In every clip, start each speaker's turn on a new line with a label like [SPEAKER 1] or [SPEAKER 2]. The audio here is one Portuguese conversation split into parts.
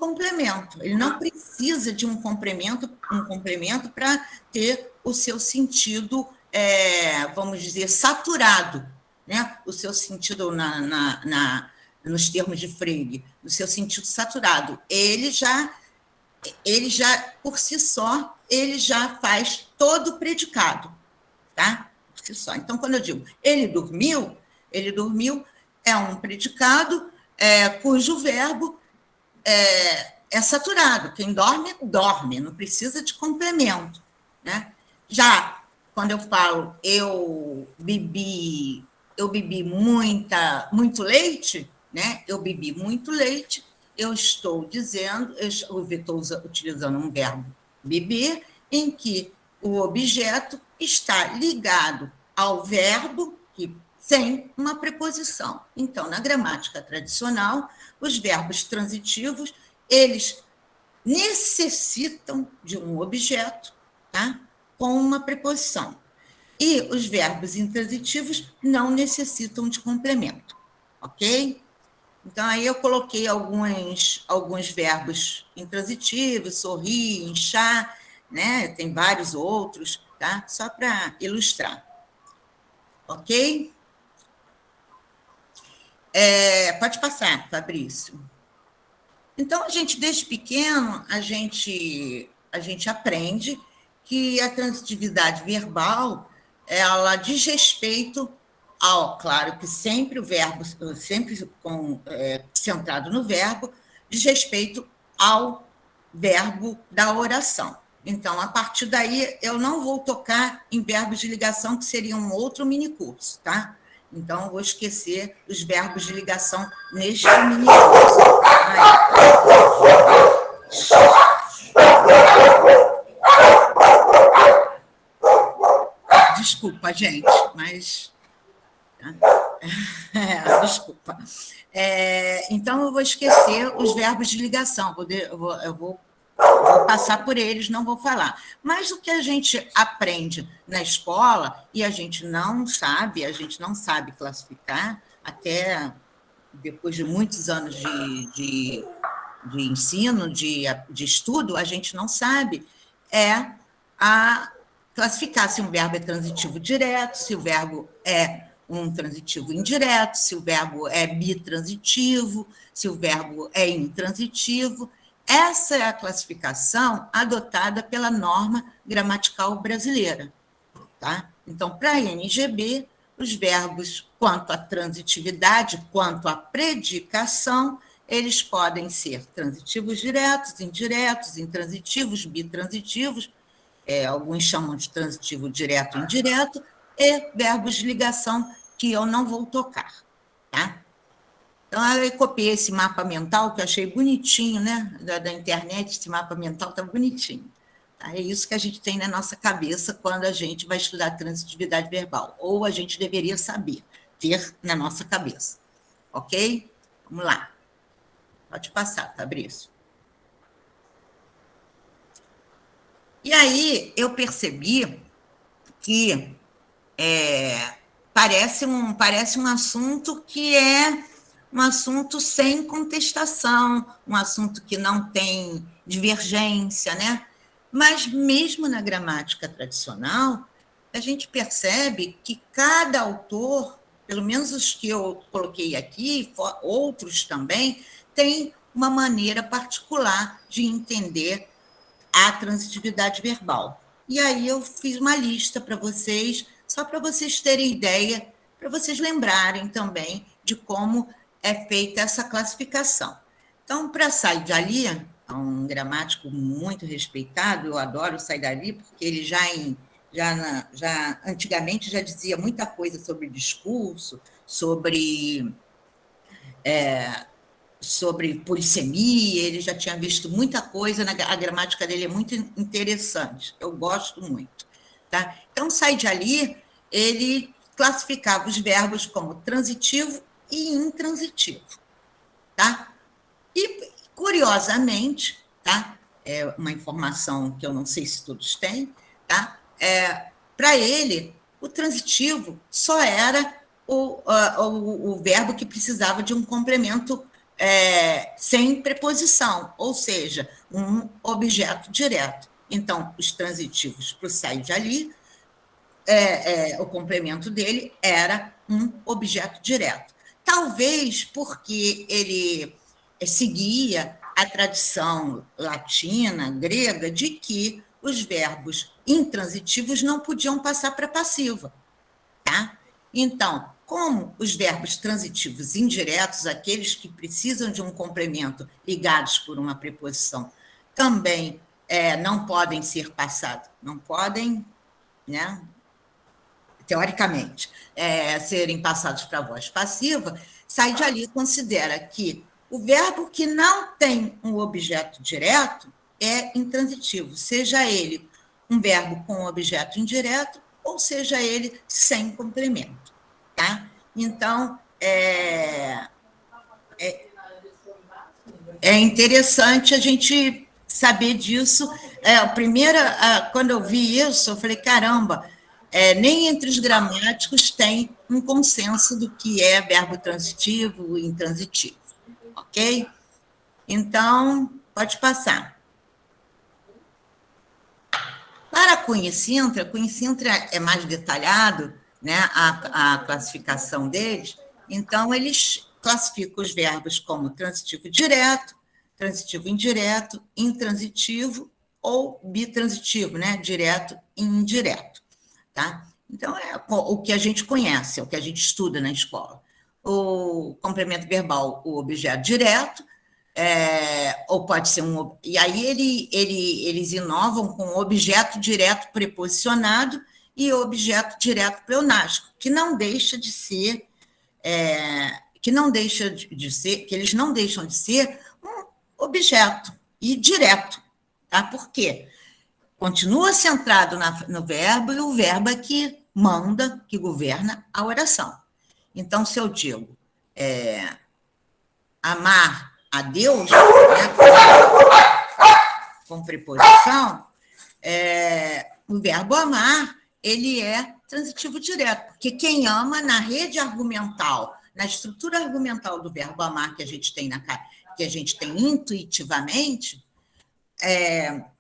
[SPEAKER 1] complemento. Ele não precisa de um complemento para ter o seu sentido, vamos dizer, saturado, né? O seu sentido nos termos de Frege, o seu sentido saturado. Ele já, por si só, ele já faz todo o predicado, tá? Por si só. Então, quando eu digo ele dormiu é um predicado cujo verbo é saturado. Quem dorme, dorme, não precisa de complemento, né? Já quando eu falo eu bebi muito leite, né? Eu bebi muito leite, eu estou dizendo, eu estou utilizando um verbo beber, em que o objeto está ligado ao verbo que sem uma preposição. Então, na gramática tradicional, os verbos transitivos, eles necessitam de um objeto, tá? Com uma preposição. E os verbos intransitivos não necessitam de complemento, ok? Então, aí eu coloquei alguns verbos intransitivos, sorrir, inchar, né? Tem vários outros, tá? Só para ilustrar, ok? Pode passar, Fabrício. Então, desde pequeno, a gente aprende que a transitividade verbal, ela diz respeito ao, claro que sempre o verbo, sempre centrado no verbo, diz respeito ao verbo da oração. Então, a partir daí, eu não vou tocar em verbos de ligação, que seria um outro minicurso, tá? Então, eu vou esquecer os verbos de ligação neste minicurso. Desculpa, gente, mas... desculpa. Então, eu vou esquecer os verbos de ligação, eu vou passar por eles, não vou falar. Mas o que a gente aprende na escola, e a gente não sabe classificar, até depois de muitos anos de ensino, de estudo, a gente não sabe, a classificar se um verbo é transitivo direto, se o verbo é um transitivo indireto, se o verbo é bitransitivo, se o verbo é intransitivo. Essa é a classificação adotada pela norma gramatical brasileira, tá? Então, para a NGB, os verbos, quanto à transitividade, quanto à predicação, eles podem ser transitivos diretos, indiretos, intransitivos, bitransitivos, alguns chamam de transitivo direto e indireto, e verbos de ligação que eu não vou tocar, tá? Então, eu copiei esse mapa mental, que eu achei bonitinho, né? Da internet, esse mapa mental está bonitinho. Tá? É isso que a gente tem na nossa cabeça quando a gente vai estudar transitividade verbal, ou a gente deveria saber, ter na nossa cabeça. Ok? Vamos lá. Pode passar, Fabrício. E aí, eu percebi que parece um assunto que é um assunto sem contestação, um assunto que não tem divergência, né? Mas mesmo na gramática tradicional, a gente percebe que cada autor, pelo menos os que eu coloquei aqui, outros também, tem uma maneira particular de entender a transitividade verbal. E aí eu fiz uma lista para vocês, só para vocês terem ideia, para vocês lembrarem também de como é feita essa classificação. Então, para Said Ali, é um gramático muito respeitado, eu adoro Said Ali, porque ele já antigamente já dizia muita coisa sobre discurso, sobre polissemia, ele já tinha visto muita coisa, a gramática dele é muito interessante, eu gosto muito. Tá? Então, Said Ali, ele classificava os verbos como transitivo e intransitivo. Tá? E, curiosamente, tá? É uma informação que eu não sei se todos têm, tá? Para ele, o transitivo só era o verbo que precisava de um complemento sem preposição, ou seja, um objeto direto. Então, os transitivos para o Said Ali, o complemento dele era um objeto direto. Talvez porque ele seguia a tradição latina, grega, de que os verbos intransitivos não podiam passar para passiva. Tá? Então, como os verbos transitivos indiretos, aqueles que precisam de um complemento ligados por uma preposição, também não podem ser passados, não podem, né, teoricamente, serem passados para a voz passiva, Said Ali considera que o verbo que não tem um objeto direto é intransitivo, seja ele um verbo com objeto indireto ou seja ele sem complemento. Tá? Então, é interessante a gente saber disso. Quando eu vi isso, eu falei, caramba, nem entre os gramáticos tem um consenso do que é verbo transitivo e intransitivo. Ok? Então, pode passar. Para Cunha e Sintra é mais detalhado, né, a classificação deles, então eles classificam os verbos como transitivo direto, transitivo indireto, intransitivo ou bitransitivo, né, direto e indireto. Tá? Então, é o que a gente conhece, é o que a gente estuda na escola. O complemento verbal, o objeto direto, ou pode ser um. E aí eles inovam com objeto direto preposicionado e objeto direto pleonástico, que não deixa de ser. Que eles não deixam de ser um objeto e direto. Tá? Por quê? Continua centrado no verbo, e o verbo é que manda, que governa a oração. Então, se eu digo amar a Deus, né, com preposição, o verbo amar, ele é transitivo direto, porque quem ama, na rede argumental, na estrutura argumental do verbo amar que a gente tem, que a gente tem intuitivamente,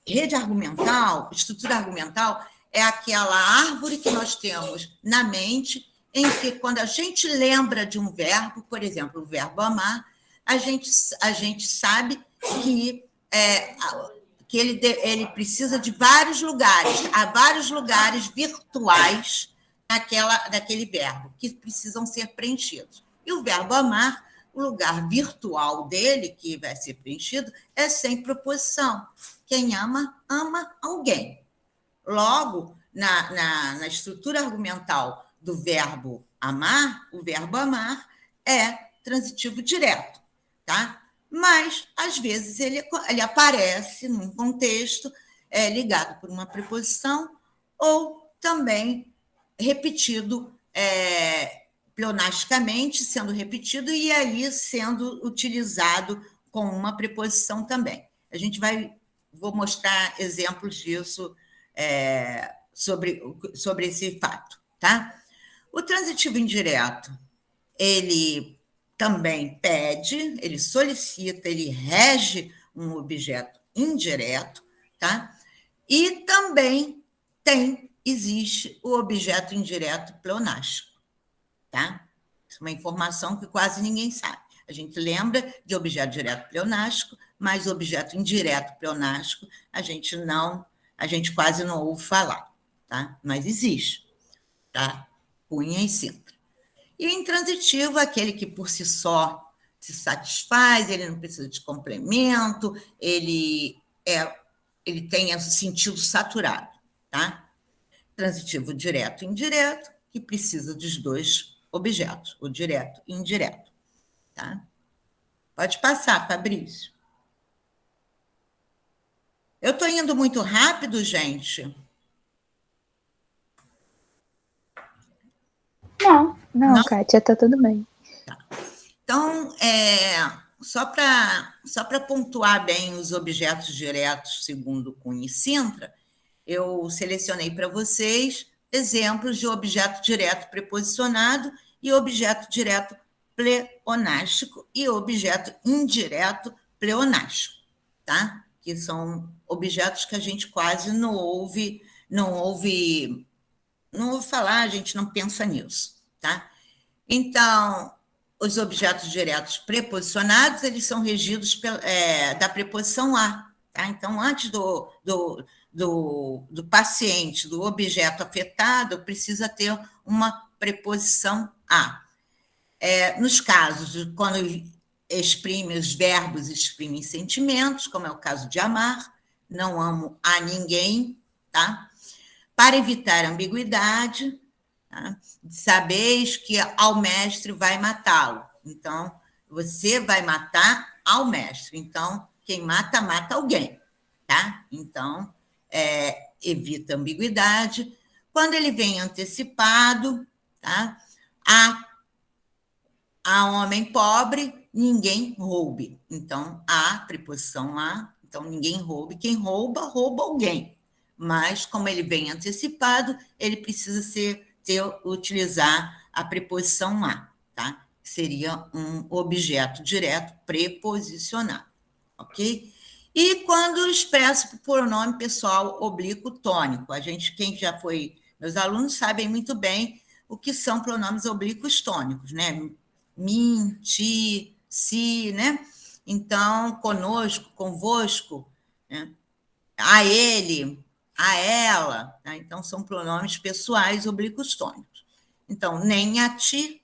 [SPEAKER 1] rede argumental, estrutura argumental, é aquela árvore que nós temos na mente, em que, quando a gente lembra de um verbo, por exemplo, o verbo amar, a gente sabe que ele precisa de vários lugares, há vários lugares virtuais daquele verbo, que precisam ser preenchidos. E o verbo amar, o lugar virtual dele, que vai ser preenchido, é sem preposição. Quem ama, ama alguém. Logo, na estrutura argumental do verbo amar, o verbo amar é transitivo direto, tá? Mas, às vezes, ele aparece num contexto ligado por uma preposição ou também repetido pleonasticamente, sendo repetido e aí sendo utilizado com uma preposição também. Vou mostrar exemplos disso sobre esse fato, tá? O transitivo indireto, ele também pede, ele solicita, ele rege um objeto indireto, tá? E também existe o objeto indireto pleonástico, tá? Isso é uma informação que quase ninguém sabe. A gente lembra de objeto direto pleonástico, mas objeto indireto pleonástico a gente quase não ouve falar, tá? Mas existe, tá? Cunha e Sintra. E o intransitivo é aquele que por si só se satisfaz, ele não precisa de complemento, ele tem o sentido saturado, tá? Transitivo direto e indireto, que precisa dos dois objetos, o direto e indireto, tá? Pode passar, Fabrício. Eu estou indo muito rápido, gente?
[SPEAKER 2] Não, Kátia, está tudo bem.
[SPEAKER 1] Tá. Então, só para pontuar bem os objetos diretos segundo Cunha e Sintra, eu selecionei para vocês exemplos de objeto direto preposicionado e objeto direto pleonástico e objeto indireto pleonástico, tá? Que são objetos que a gente quase não ouve falar, a gente não pensa nisso, tá? Então, os objetos diretos preposicionados, eles são regidos da preposição a, tá? Então, antes do paciente, do objeto afetado, precisa ter uma preposição a. Nos casos de quando exprime os verbos, exprimem sentimentos, como é o caso de amar, não amo a ninguém, tá? Para evitar ambiguidade, tá? Sabeis que ao mestre vai matá-lo. Então, você vai matar ao mestre. Então, quem mata, mata alguém, tá? Então, evita ambiguidade. Quando ele vem antecipado, tá? A homem pobre, ninguém roube. Então, a preposição a, então ninguém roube. Quem rouba, rouba alguém. Mas, como ele vem antecipado, ele precisa utilizar a preposição a, tá? Seria um objeto direto preposicionado, ok? E quando expresso por pronome pessoal oblíquo tônico, quem já foi, meus alunos sabem muito bem o que são pronomes oblíquos tônicos, né? Mim, ti, si, né? Então, conosco, convosco, né? A ele, a ela, tá? Então são pronomes pessoais oblíquos tônicos. Então, nem a ti,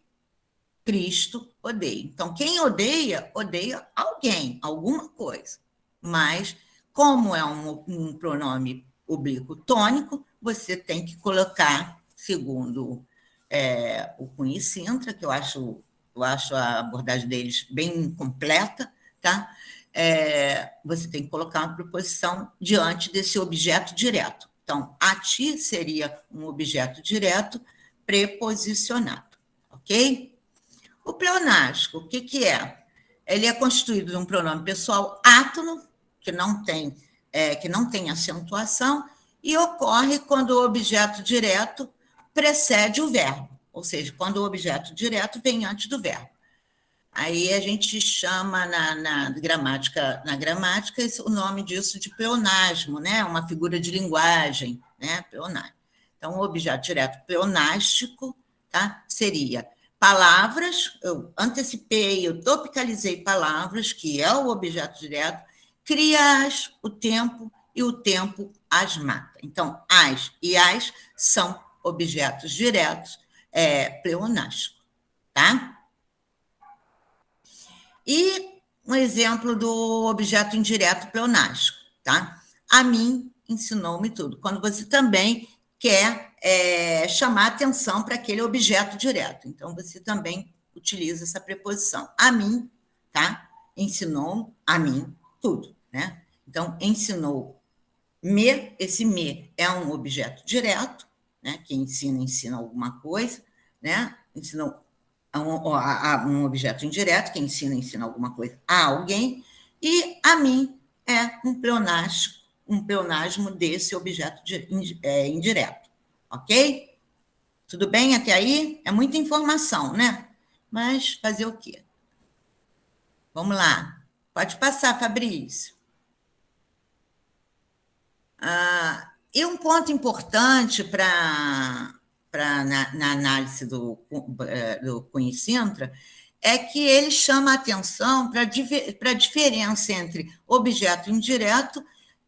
[SPEAKER 1] Cristo odeia. Então, quem odeia, odeia alguém, alguma coisa. Mas, como é um pronome oblíquo tônico, você tem que colocar, segundo o Cunha e Sintra, que eu acho a abordagem deles bem completa, tá? Você tem que colocar uma preposição diante desse objeto direto. Então, a ti seria um objeto direto preposicionado, ok? O pleonástico, o que é? Ele é constituído de um pronome pessoal átono, que não tem acentuação, e ocorre quando o objeto direto precede o verbo, ou seja, quando o objeto direto vem antes do verbo. Aí a gente chama na gramática o nome disso de pleonasmo, né? Uma figura de linguagem, né? Pleonasmo. Então, o objeto direto pleonástico, tá? Seria palavras, eu antecipei, eu topicalizei palavras, que é o objeto direto, cria-as o tempo e o tempo as mata. Então, as e as são objetos diretos pleonásticos, tá? E um exemplo do objeto indireto pleonástico, tá? A mim ensinou-me tudo. Quando você também quer chamar atenção para aquele objeto direto. Então, você também utiliza essa preposição. A mim, tá? Ensinou a mim tudo, né? Então, ensinou-me, esse me é um objeto direto, né? Quem ensina alguma coisa, né? Ensinou um objeto indireto, quem ensina alguma coisa a alguém, e a mim é um pleonasmo desse objeto indireto, ok? Tudo bem até aí? É muita informação, né? Mas fazer o quê? Vamos lá. Pode passar, Fabrício. E um ponto importante na análise do Cunha e Sintra é que ele chama a atenção para a diferença entre objeto indireto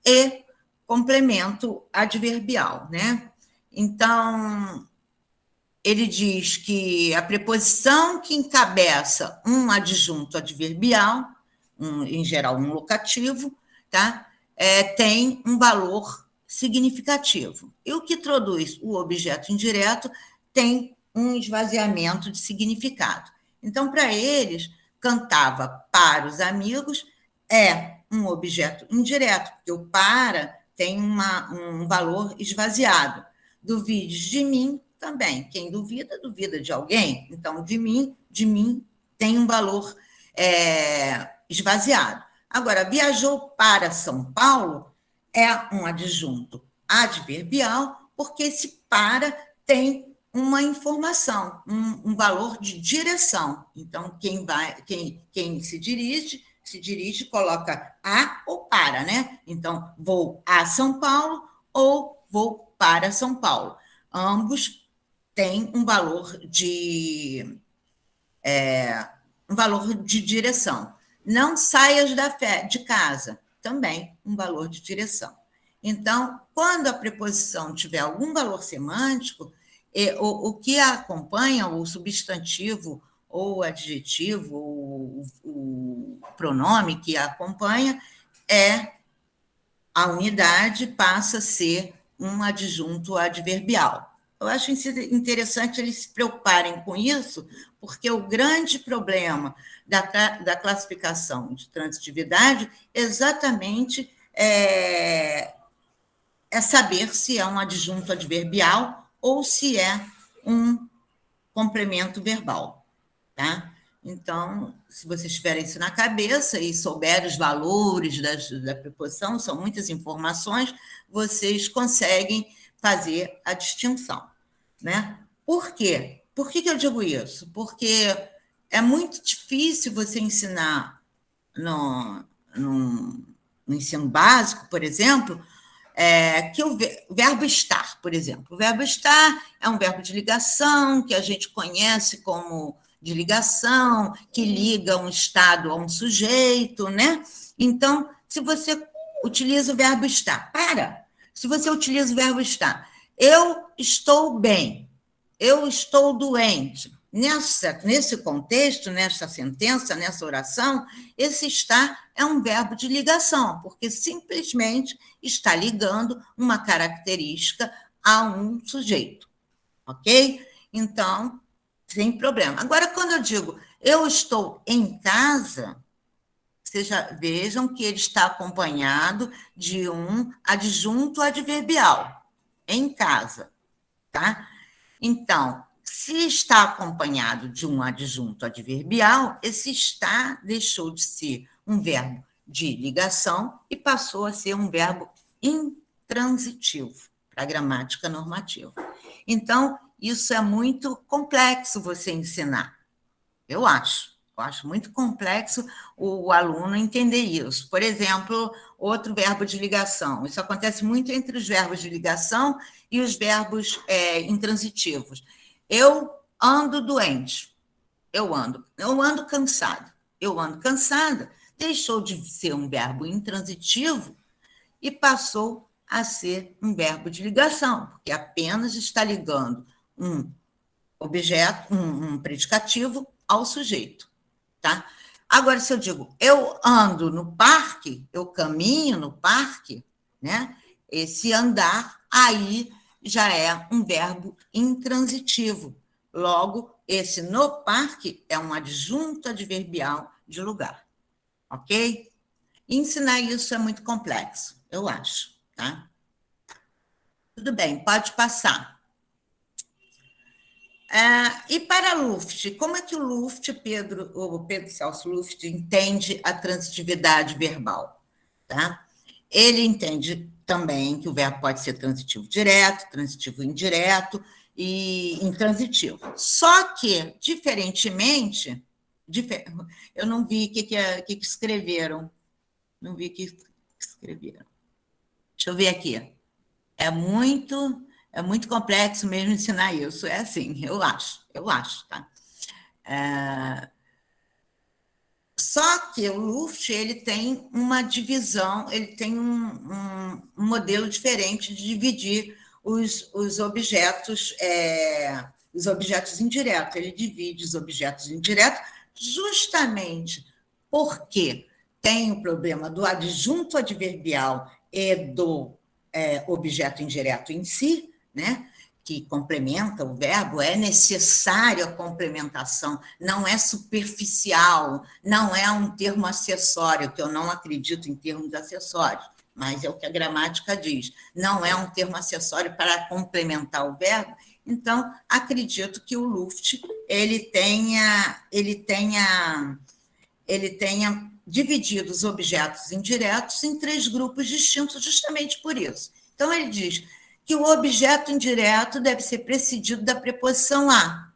[SPEAKER 1] e complemento adverbial, né? Então, ele diz que a preposição que encabeça um adjunto adverbial, em geral um locativo, tá? Tem um valor significativo. E o que traduz o objeto indireto tem um esvaziamento de significado. Então, para eles, cantava para os amigos é um objeto indireto, porque o para tem um valor esvaziado. Duvides de mim também. Quem duvida, duvida de alguém. Então, de mim tem um valor esvaziado. Agora, viajou para São Paulo é um adjunto adverbial, porque esse para tem uma informação, um valor de direção. Então, quem se dirige, coloca a ou para, né? Então, vou a São Paulo ou vou para São Paulo. Ambos têm um valor de direção. Não saias de casa, também um valor de direção. Então, quando a preposição tiver algum valor semântico, o que a acompanha, o substantivo, ou o adjetivo, ou o pronome que a acompanha, a unidade passa a ser um adjunto adverbial. Eu acho interessante eles se preocuparem com isso, porque o grande problema da classificação de transitividade exatamente é saber se é um adjunto adverbial ou se é um complemento verbal, tá? Então, se vocês tiverem isso na cabeça e souberem os valores da preposição, são muitas informações, vocês conseguem fazer a distinção, né? Por quê? Por que eu digo isso? Porque é muito difícil você ensinar no ensino básico, por exemplo, que o verbo estar, por exemplo. O verbo estar é um verbo de ligação, que a gente conhece como de ligação, que liga um estado a um sujeito, né? Então, se você utiliza o verbo estar, se você utiliza o verbo estar, eu estou bem, eu estou doente. Nesse contexto, nessa sentença, nessa oração, esse estar é um verbo de ligação, porque simplesmente está ligando uma característica a um sujeito, ok? Então, sem problema. Agora, quando eu digo eu estou em casa, vocês já vejam que ele está acompanhado de um adjunto adverbial, em casa, tá? Então, se está acompanhado de um adjunto adverbial, esse está deixou de ser um verbo de ligação e passou a ser um verbo intransitivo para a gramática normativa. Então, isso é muito complexo você ensinar, eu acho. Eu acho muito complexo o aluno entender isso. Por exemplo, outro verbo de ligação. Isso acontece muito entre os verbos de ligação e os verbos intransitivos. Eu ando doente. Eu ando cansado. Eu ando cansada. Deixou de ser um verbo intransitivo e passou a ser um verbo de ligação, porque apenas está ligando um objeto, um predicativo ao sujeito. Tá? Agora, se eu digo, eu ando no parque, eu caminho no parque, né? Esse andar aí já é um verbo intransitivo. Logo, esse no parque é um adjunto adverbial de lugar. Ok? Ensinar isso é muito complexo, eu acho. Tá? Tudo bem, pode passar. E para Luft, como é que o Luft, o Pedro Celso Luft, entende a transitividade verbal? Tá? Ele entende também que o verbo pode ser transitivo direto, transitivo indireto e intransitivo. Só que, diferentemente, eu não vi o que escreveram. Não vi o que escreveram. Deixa eu ver aqui. É muito complexo mesmo ensinar isso. É assim, eu acho, tá? Só que o Luft, ele tem uma divisão, ele tem um modelo diferente de dividir os objetos indiretos. Ele divide os objetos indiretos justamente porque tem o problema do adjunto adverbial e do objeto indireto em si, né? Que complementa o verbo, é necessário a complementação, não é superficial, não é um termo acessório, que eu não acredito em termos acessórios, mas é o que a gramática diz, não é um termo acessório para complementar o verbo. Então, acredito que o Luft ele tenha dividido os objetos indiretos em 3 grupos distintos justamente por isso. Então, ele diz que o objeto indireto deve ser precedido da preposição a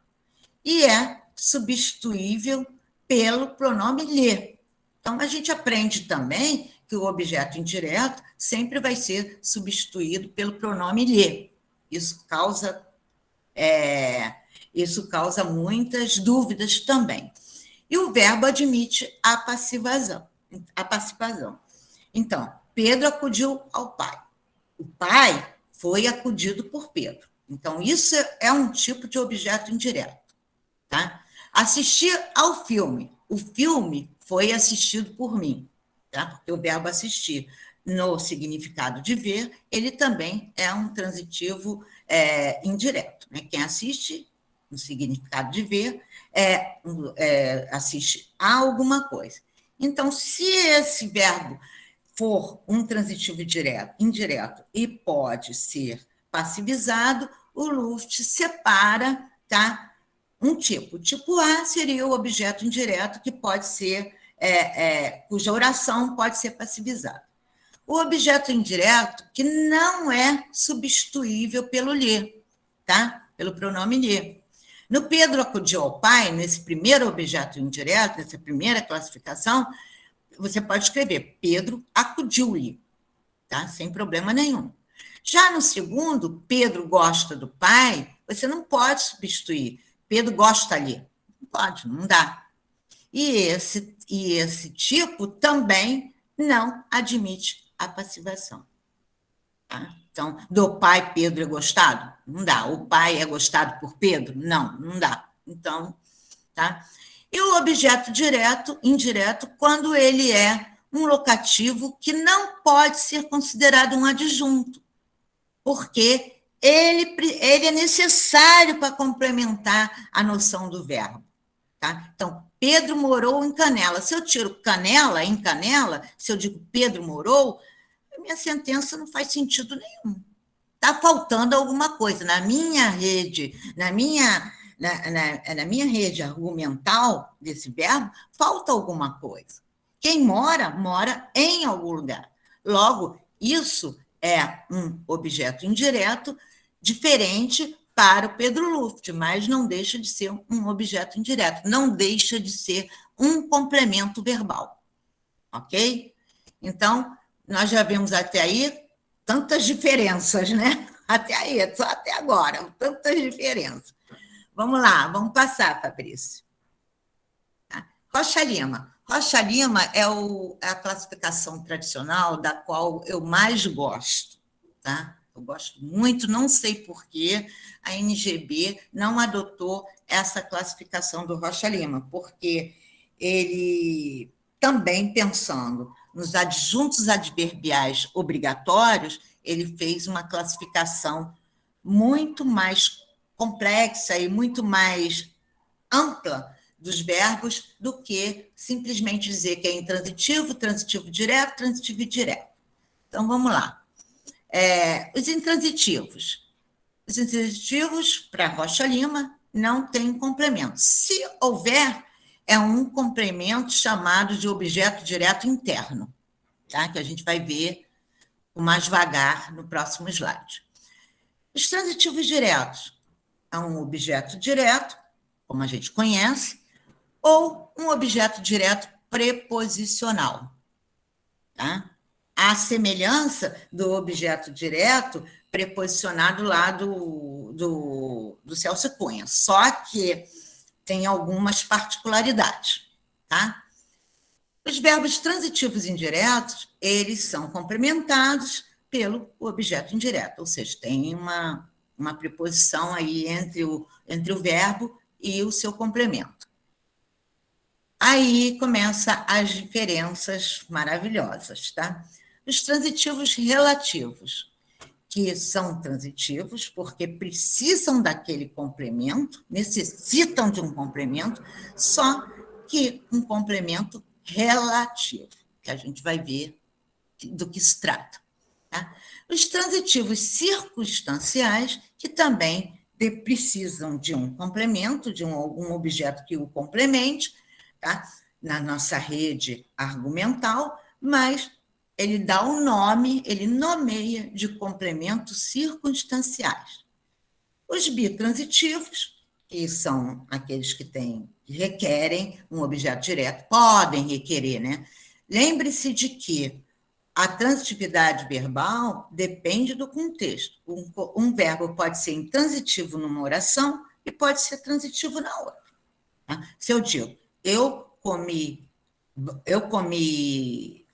[SPEAKER 1] e é substituível pelo pronome lhe. Então, a gente aprende também que o objeto indireto sempre vai ser substituído pelo pronome lhe. Isso causa muitas dúvidas também. E o verbo admite a passivação. Então, Pedro acudiu ao pai. O pai foi acudido por Pedro. Então, isso é um tipo de objeto indireto. Tá? Assistir ao filme. O filme foi assistido por mim. Tá? Porque o verbo assistir, no significado de ver, ele também é um transitivo indireto. Né? Quem assiste, no significado de ver, assiste a alguma coisa. Então, se esse verbo for um transitivo indireto e pode ser passivizado, o Luft separa, tá? Um tipo. O tipo A seria o objeto indireto que pode ser, cuja oração pode ser passivizada. O objeto indireto que não é substituível pelo lhe, tá? Pelo pronome lhe. No Pedro acudiu ao pai, nesse primeiro objeto indireto, nessa primeira classificação, você pode escrever Pedro acudiu-lhe, tá? Sem problema nenhum. Já no segundo, Pedro gosta do pai, você não pode substituir. Pedro gosta-lhe. Não pode, não dá. E esse tipo também não admite a passivação. Tá? Então, do pai Pedro é gostado? Não dá. O pai é gostado por Pedro? Não, não dá. Então, tá? E o objeto indireto, quando ele é um locativo que não pode ser considerado um adjunto, porque ele é necessário para complementar a noção do verbo. Tá? Então, Pedro morou em Canela. Se eu tiro Canela em Canela, se eu digo Pedro morou, a minha sentença não faz sentido nenhum. Está faltando alguma coisa. Na minha rede, na minha rede argumental desse verbo, falta alguma coisa. Quem mora, mora em algum lugar. Logo, isso é um objeto indireto diferente para o Pedro Luft, mas não deixa de ser um objeto indireto, não deixa de ser um complemento verbal. Ok? Então, nós já vimos até aí tantas diferenças, né? Até aí, só até agora, tantas diferenças. Vamos lá, vamos passar, Fabrício. Rocha Lima. Rocha Lima é a classificação tradicional da qual eu mais gosto, tá? Eu gosto muito, não sei por que a NGB não adotou essa classificação do Rocha Lima, porque ele, também pensando nos adjuntos adverbiais obrigatórios, ele fez uma classificação muito mais complexa e muito mais ampla dos verbos do que simplesmente dizer que é intransitivo, transitivo direto, transitivo indireto. Então, vamos lá. Os intransitivos. Os intransitivos, para Rocha Lima, não tem complemento. Se houver, é um complemento chamado de objeto direto interno, tá? Que a gente vai ver mais vagar no próximo slide. Os transitivos diretos é um objeto direto, como a gente conhece, ou um objeto direto preposicional. Tá? A semelhança do objeto direto preposicionado lá do Celso Cunha, só que tem algumas particularidades. Tá? Os verbos transitivos indiretos, eles são complementados pelo objeto indireto, ou seja, tem uma preposição aí entre o verbo e o seu complemento. Aí começam as diferenças maravilhosas, tá? Os transitivos relativos, que são transitivos porque precisam daquele complemento, necessitam de um complemento, só que um complemento relativo, que a gente vai ver do que se trata. Tá? Os transitivos circunstanciais, que também precisam de um complemento, de algum objeto que o complemente, tá? Na nossa rede argumental, mas ele dá o nome, ele nomeia de complementos circunstanciais. Os bitransitivos, que são aqueles que requerem um objeto direto, podem requerer, né? Lembre-se de que a transitividade verbal depende do contexto. Um verbo pode ser intransitivo numa oração e pode ser transitivo na outra. Tá? Se eu digo, eu comi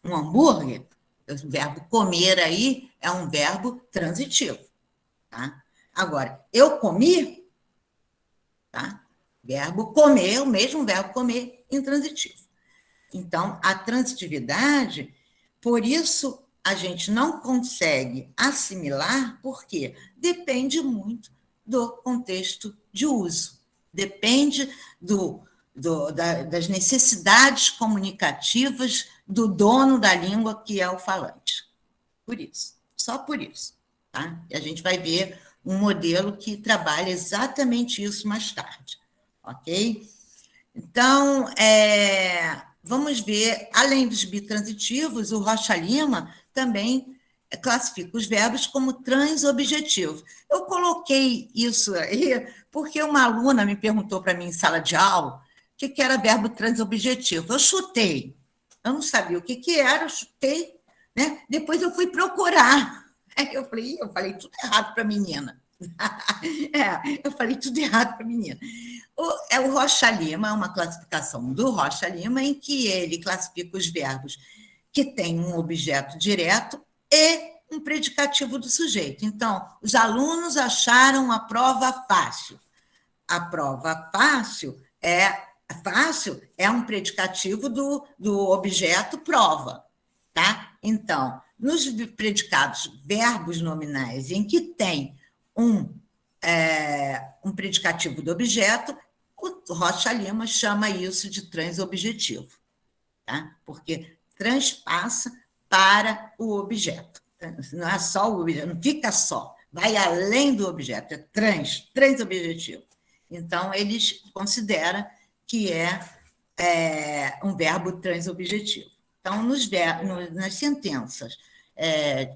[SPEAKER 1] um hambúrguer, o verbo comer aí é um verbo transitivo. Tá? Agora, eu comi, tá? Verbo comer, o mesmo verbo comer, intransitivo. Então, a transitividade, por isso a gente não consegue assimilar, porque depende muito do contexto de uso, depende das necessidades comunicativas do dono da língua, que é o falante. Por isso, só por isso. Tá? E a gente vai ver um modelo que trabalha exatamente isso mais tarde. Ok? Então, vamos ver, além dos bitransitivos, o Rocha Lima também classifica os verbos como transobjetivos. Eu coloquei isso aí porque uma aluna me perguntou para mim em sala de aula o que era verbo transobjetivo. Eu chutei. Eu não sabia o que era, eu chutei, né? Depois eu fui procurar. Eu falei tudo errado para a menina. Eu falei tudo errado para a menina. O Rocha Lima é uma classificação do Rocha Lima em que ele classifica os verbos que têm um objeto direto e um predicativo do sujeito. Então, os alunos acharam a prova fácil. A prova fácil é um predicativo do objeto prova, tá? Então, nos predicados verbos nominais em que tem um predicativo do objeto, o Rocha Lima chama isso de transobjetivo, tá? Porque transpassa para o objeto. Não é só o objeto, não fica só, vai além do objeto, é transobjetivo. Então, eles consideram que é um verbo transobjetivo. Então, nas sentenças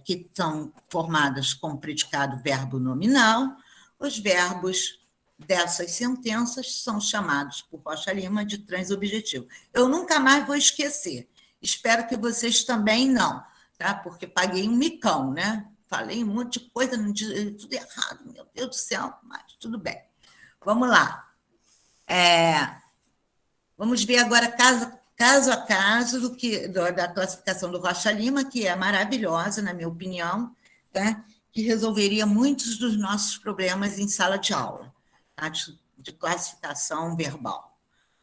[SPEAKER 1] que são formadas com predicado verbo nominal, os verbos dessas sentenças são chamados por Rocha Lima de transobjetivo. Eu nunca mais vou esquecer. Espero que vocês também não, tá? Porque paguei um micão, né? Falei um monte de coisa, tudo errado, meu Deus do céu, mas tudo bem. Vamos lá. Vamos ver agora caso a caso da classificação do Rocha Lima, que é maravilhosa, na minha opinião, tá? Que resolveria muitos dos nossos problemas em sala de aula, tá? De classificação verbal.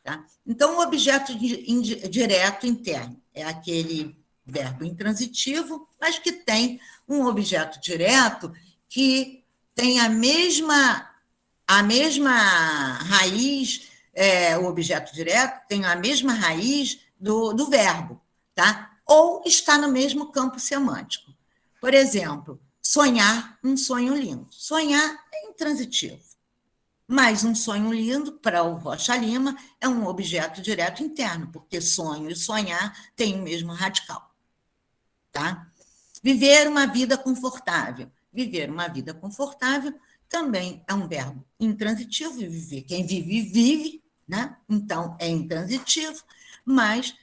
[SPEAKER 1] Tá? Então, o objeto direto interno é aquele verbo intransitivo, mas que tem um objeto direto que tem a mesma raiz, o objeto direto tem a mesma raiz do verbo, tá? Ou está no mesmo campo semântico. Por exemplo, sonhar um sonho lindo. Sonhar é intransitivo. Mas um sonho lindo, para o Rocha Lima, é um objeto direto interno, porque sonho e sonhar têm o mesmo radical. Tá? Viver uma vida confortável. Viver uma vida confortável também é um verbo intransitivo, viver. Quem vive, vive, né? Então é intransitivo, mas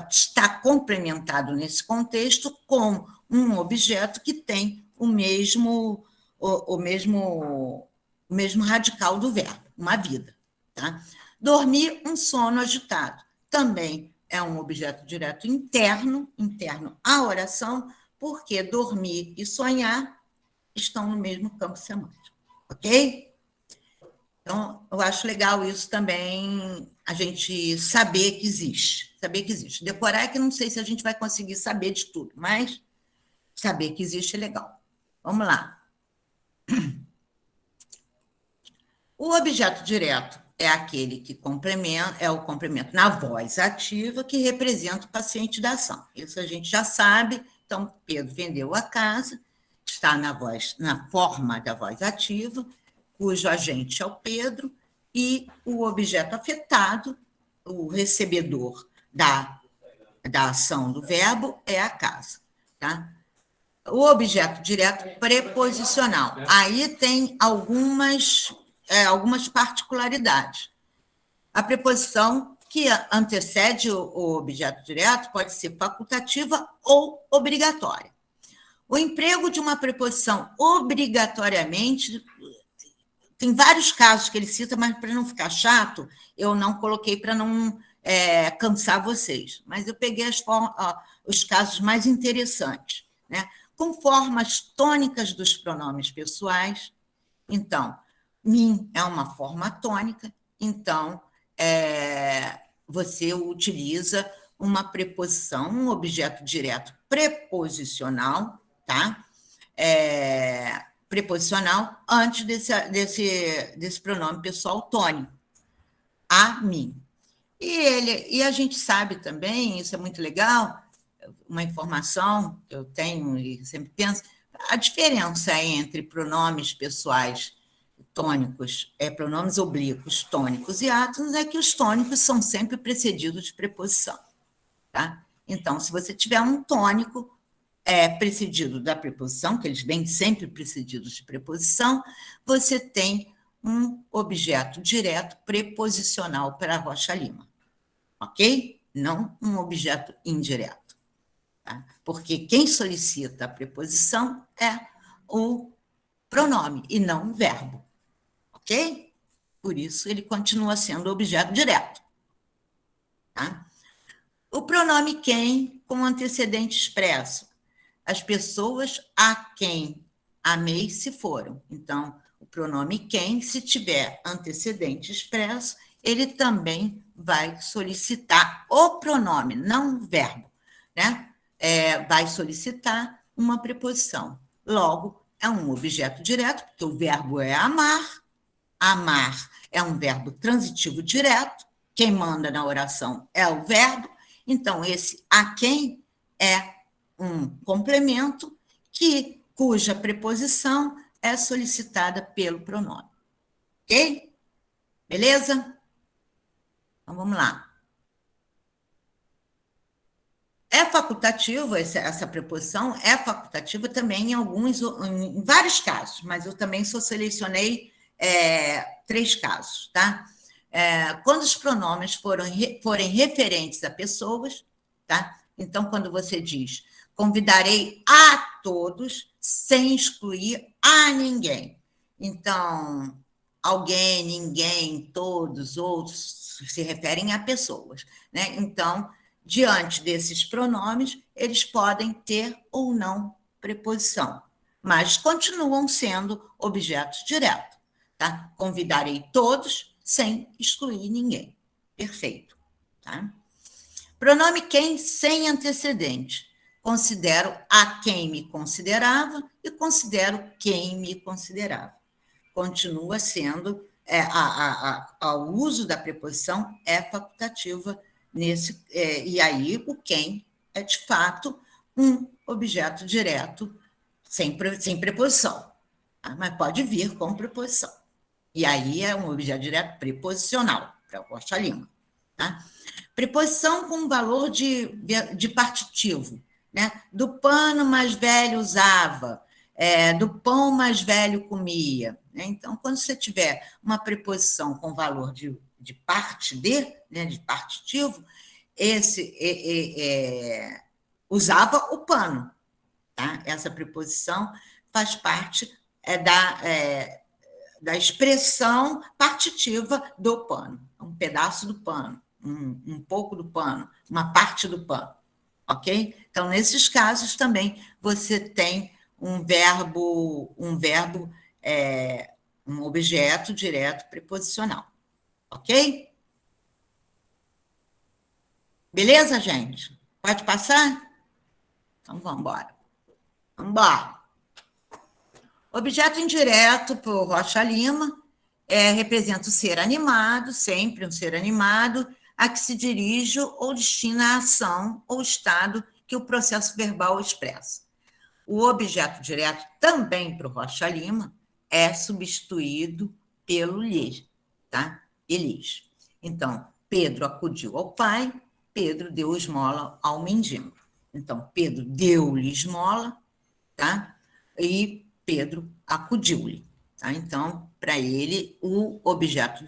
[SPEAKER 1] está complementado nesse contexto com um objeto que tem o mesmo radical do verbo, uma vida. Tá? Dormir, um sono agitado. Também é um objeto direto interno à oração, porque dormir e sonhar estão no mesmo campo semântico. Ok? Então, eu acho legal isso também, a gente saber que existe. Saber que existe. Decorar é que não sei se a gente vai conseguir saber de tudo, mas saber que existe é legal. Vamos lá. O objeto direto é aquele que é o complemento na voz ativa que representa o paciente da ação. Isso a gente já sabe. Então, Pedro vendeu a casa, está na forma da voz ativa, cujo agente é o Pedro, e o objeto afetado, o recebedor da ação do verbo, é a casa. tá? O objeto direto preposicional. Aí tem algumas particularidades. A preposição que antecede o objeto direto pode ser facultativa ou obrigatória. O emprego de uma preposição obrigatoriamente, tem vários casos que ele cita, mas para não ficar chato, eu não coloquei para não cansar vocês. Mas eu peguei os casos mais interessantes, né? Com formas tônicas dos pronomes pessoais. Então, mim é uma forma tônica, então você utiliza uma preposição, um objeto direto preposicional, tá? Preposicional antes desse pronome pessoal tônico, a mim. E a gente sabe também, isso é muito legal, uma informação que eu tenho e sempre penso, a diferença entre pronomes pessoais tônicos, pronomes oblíquos, tônicos e átonos, é que os tônicos são sempre precedidos de preposição. Tá? Então, se você tiver um tônico precedido da preposição, que eles vêm sempre precedidos de preposição, você tem um objeto direto preposicional para a Rocha Lima. Ok? Não um objeto indireto. Tá? Porque quem solicita a preposição é o pronome e não o verbo. Ok? Por isso, ele continua sendo objeto direto. Tá? O pronome quem com antecedente expresso. As pessoas a quem amei se foram. Então, o pronome quem, se tiver antecedente expresso, ele também vai solicitar o pronome, não o verbo, né? Vai solicitar uma preposição. Logo, é um objeto direto, porque o verbo é amar. Amar é um verbo transitivo direto. Quem manda na oração é o verbo. Então, esse a quem é um complemento cuja preposição é solicitada pelo pronome. Ok? Beleza? Então, vamos lá. É facultativo, essa preposição é facultativa também em vários casos, mas eu também só selecionei 3 casos, tá? Quando os pronomes forem referentes a pessoas, tá? Então, quando você diz convidarei a todos, sem excluir a ninguém. Então, alguém, ninguém, todos, outros, se referem a pessoas, né? Então, diante desses pronomes, eles podem ter ou não preposição, mas continuam sendo objetos diretos. Tá? Convidarei todos sem excluir ninguém. Perfeito. Tá? Pronome quem sem antecedente. Considero a quem me considerava e considero quem me considerava. Continua sendo, o uso da preposição é facultativa e aí o quem é, de fato, um objeto direto sem preposição, tá? Mas pode vir com preposição. E aí é um objeto direto preposicional, para a Rocha Lima. Tá? Preposição com valor de partitivo, né? Do pano mais velho usava, do pão mais velho comia. Né? Então, quando você tiver uma preposição com valor de parte né? De partitivo, usava o pano. Tá? Essa preposição faz parte da expressão partitiva do pano. Um pedaço do pano, um pouco do pano, uma parte do pano. Ok? Então, nesses casos também você tem um objeto direto preposicional. Ok? Beleza, gente? Pode passar? Então, vamos embora. Vamos embora. Objeto indireto, por Rocha Lima, representa o ser animado, sempre um ser animado, a que se dirige ou destina a ação ou estado que o processo verbal expressa. O objeto direto, também para o Rocha Lima, é substituído pelo lhes, tá? Elis. Então, Pedro acudiu ao pai, Pedro deu esmola ao mendigo. Então, Pedro deu-lhe esmola, tá? E Pedro acudiu-lhe. Tá? Então, para ele, o objeto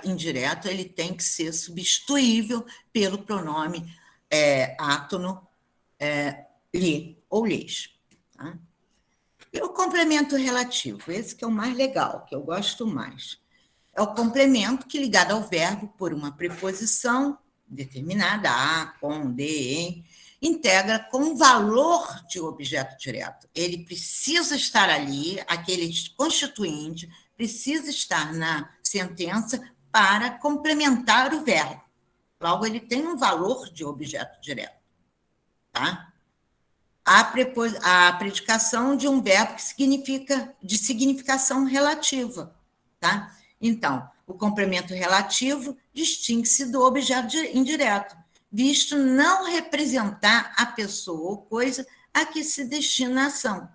[SPEAKER 1] indireto ele tem que ser substituível pelo pronome átono, lhe ou lhes. Tá? E o complemento relativo, esse que é o mais legal, que eu gosto mais. É o complemento que, ligado ao verbo por uma preposição determinada, a, com, de, em, integra com valor de objeto direto. Ele precisa estar ali, aquele constituinte precisa estar na sentença para complementar o verbo. Logo, ele tem um valor de objeto direto. Tá? A predicação de um verbo que significa de significação relativa. Tá? Então, o complemento relativo distingue-se do objeto indireto, visto não representar a pessoa ou coisa a que se destina a ação.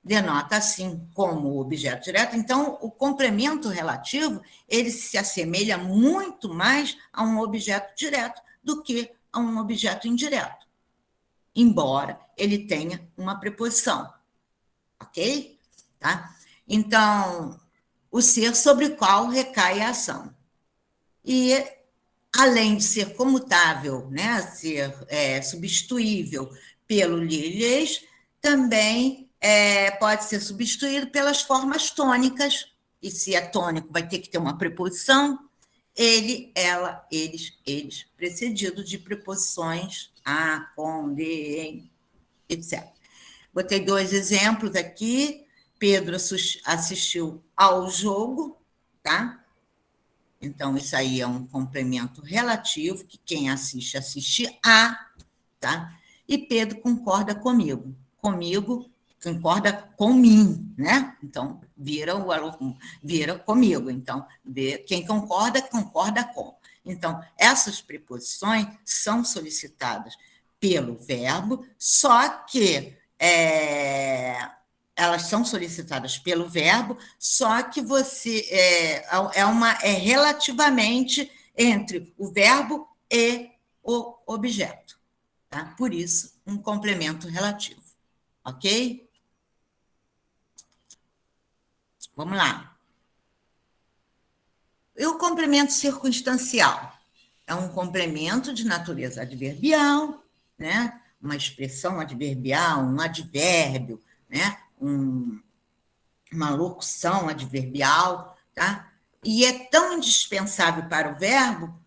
[SPEAKER 1] Denota, assim, como o objeto direto. Então, o complemento relativo, ele se assemelha muito mais a um objeto direto do que a um objeto indireto, embora ele tenha uma preposição. Ok? Tá? Então, o ser sobre o qual recai a ação. E, além de ser comutável, né, ser substituível pelo lhes, também pode ser substituído pelas formas tônicas, e se é tônico vai ter que ter uma preposição, ele, ela, eles, precedido de preposições a, com, de, em, etc. Botei 2 exemplos aqui. Pedro assistiu ao jogo, tá? Então, isso aí é um complemento relativo, que quem assiste, assiste a, tá? E Pedro concorda comigo. Comigo, concorda com mim, né? Então, vira comigo. Então, quem concorda, concorda com. Então, essas preposições são solicitadas pelo verbo, só que elas são solicitadas pelo verbo, só que você é relativamente entre o verbo e o objeto. Tá? Por isso, um complemento relativo. Ok? Vamos lá. E o complemento circunstancial? É um complemento de natureza adverbial, né? Uma expressão adverbial, um advérbio, né? Uma locução adverbial, tá? E é tão indispensável para o verbo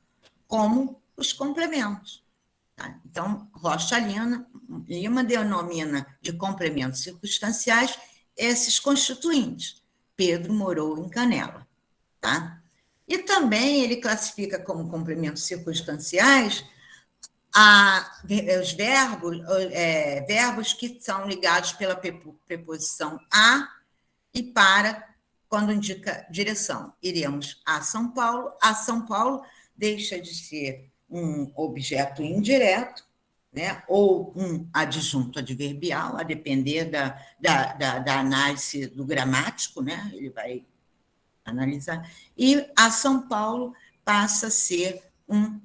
[SPEAKER 1] como os complementos. Tá? Então, Rocha Lima denomina de complementos circunstanciais esses constituintes. Pedro morou em Canela. Tá? E também ele classifica como complementos circunstanciais os verbos que são ligados pela preposição a e para, quando indica direção. Iremos a São Paulo. A São Paulo deixa de ser um objeto indireto, né, ou um adjunto adverbial, a depender da análise do gramático, né, ele vai analisar, e a São Paulo passa a ser um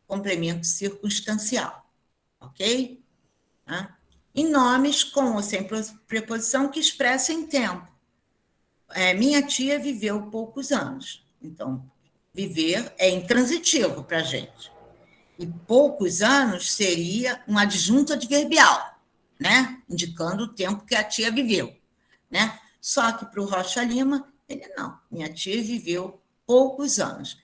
[SPEAKER 1] complemento circunstancial, ok? Tá? Em nomes com ou sem preposição que expressem tempo. Minha tia viveu poucos anos, então, viver é intransitivo para a gente. E poucos anos seria um adjunto adverbial, né? Indicando o tempo que a tia viveu. Né? Só que para o Rocha Lima, ele não. Minha tia viveu poucos anos.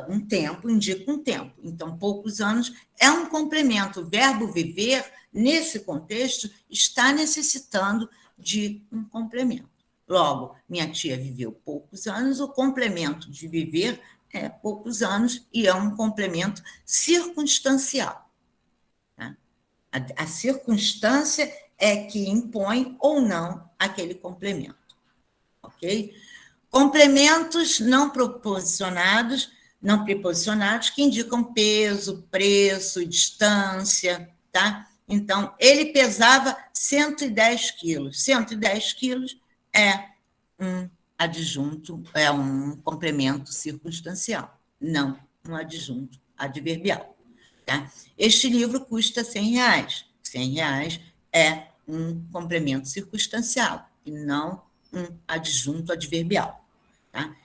[SPEAKER 1] Um tempo indica um tempo. Então, poucos anos é um complemento. O verbo viver, nesse contexto, está necessitando de um complemento. Logo, minha tia viveu poucos anos, o complemento de viver é poucos anos e é um complemento circunstancial. Tá? A circunstância é que impõe ou não aquele complemento. Ok? Complementos não preposicionados que indicam peso, preço, distância, tá? Então, ele pesava 110 quilos. 110 quilos é um adjunto, é um complemento circunstancial, não um adjunto adverbial. Tá? Este livro custa R$100. R$ 100 é um complemento circunstancial e não um adjunto adverbial. Tá?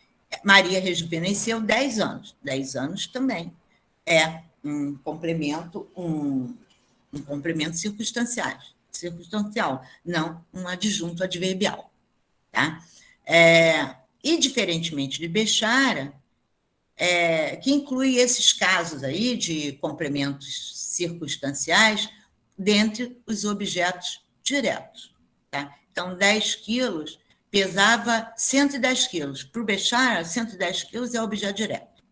[SPEAKER 1] Maria rejuvenesceu 10 anos. 10 anos também é um complemento circunstancial, não um adjunto adverbial. Tá? E, diferentemente de Bechara, que inclui esses casos aí de complementos circunstanciais dentre os objetos diretos. Tá? Então, 10 quilos pesava 110 quilos. Para o Bechara, 110 quilos é objeto direto.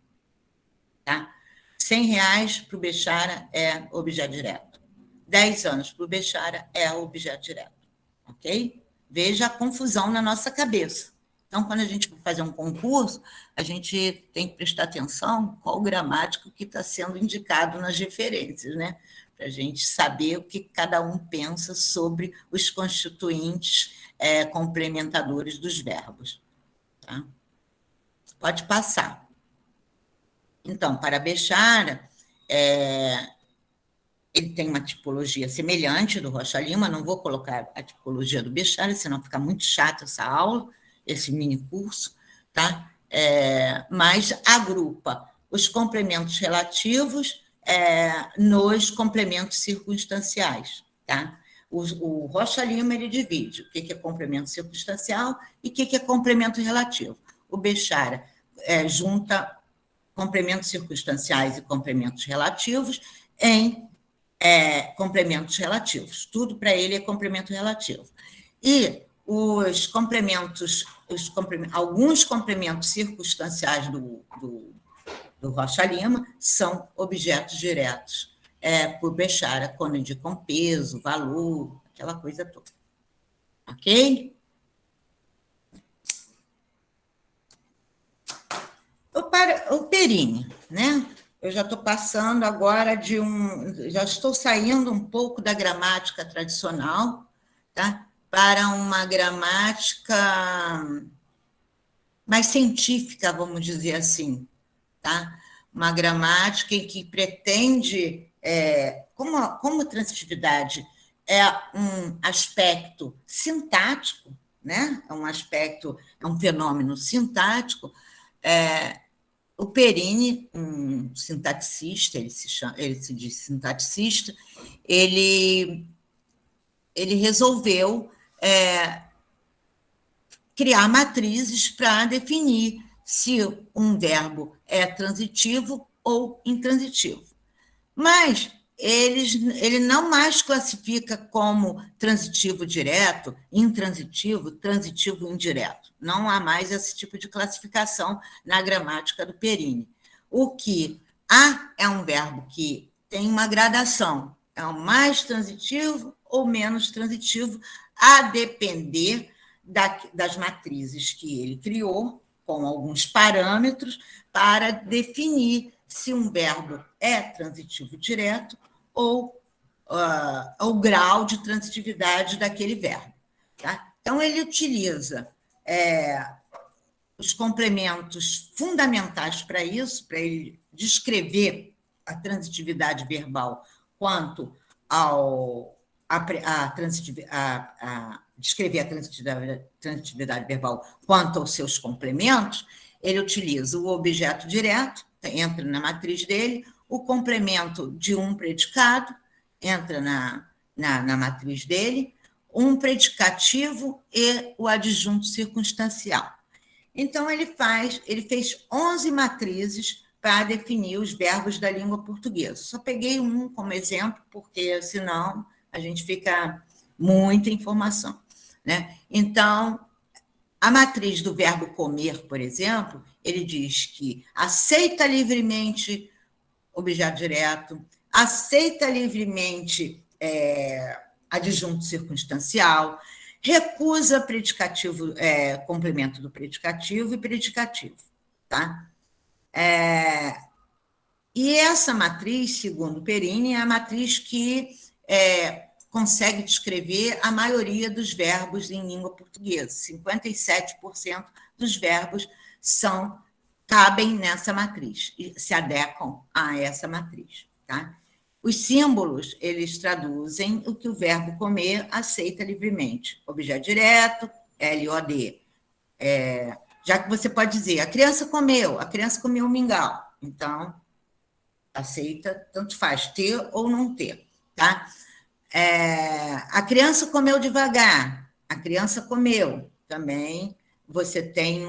[SPEAKER 1] Tá? R$ 100 para o Bechara é objeto direto. 10 anos para o Bechara é objeto direto. Ok? Veja a confusão na nossa cabeça. Então, quando a gente vai fazer um concurso, a gente tem que prestar atenção qual gramático que está sendo indicado nas referências, né? Para a gente saber o que cada um pensa sobre os constituintes complementadores dos verbos. Tá? Pode passar. Então, para Bechara, ele tem uma tipologia semelhante do Rocha Lima, não vou colocar a tipologia do Bechara, senão fica muito chato essa aula, esse mini curso, tá? Mas agrupa os complementos relativos nos complementos circunstanciais, tá? O Rocha Lima, ele divide o que é complemento circunstancial e o que é complemento relativo. O Bechara junta complementos circunstanciais e complementos relativos em complementos relativos. Tudo para ele é complemento relativo. E os complementos, alguns complementos circunstanciais do Rocha Lima são objetos diretos por Bechara, quando indicam peso, valor, aquela coisa toda. Ok? O Perini, né? Eu já estou passando agora já estou saindo um pouco da gramática tradicional, tá? Para uma gramática mais científica, vamos dizer assim, tá? Uma gramática em que pretende, como transitividade é um aspecto sintático, né? É um fenômeno sintático, o Perini, um sintaticista, ele se diz sintaticista, ele resolveu criar matrizes para definir se um verbo é transitivo ou intransitivo. Mas ele não mais classifica como transitivo direto, intransitivo, transitivo indireto. Não há mais esse tipo de classificação na gramática do Perini. O que há é um verbo que tem uma gradação, é o mais transitivo ou menos transitivo, a depender das matrizes que ele criou, com alguns parâmetros, para definir se um verbo é transitivo direto ou o grau de transitividade daquele verbo. Tá? Então, ele utiliza os complementos fundamentais para isso, para ele descrever a transitividade verbal quanto descrever a transitividade verbal quanto aos seus complementos. Ele utiliza o objeto direto, entra na matriz dele, o complemento de um predicado, entra na matriz dele, um predicativo e o adjunto circunstancial. Então, ele fez 11 matrizes para definir os verbos da língua portuguesa. Só peguei um como exemplo, porque senão a gente fica muita informação, né? Então, a matriz do verbo comer, por exemplo, ele diz que aceita livremente objeto direto, aceita livremente adjunto circunstancial, recusa predicativo, complemento do predicativo e predicativo. Tá? E essa matriz, segundo Perini, é a matriz que consegue descrever a maioria dos verbos em língua portuguesa. 57% dos verbos cabem nessa matriz e se adequam a essa matriz. Tá? Os símbolos, eles traduzem o que o verbo comer aceita livremente. Objeto direto, LOD. Já que você pode dizer, a criança comeu um mingau. Então, aceita, tanto faz, ter ou não ter, tá? A criança comeu devagar, a criança comeu também. Você tem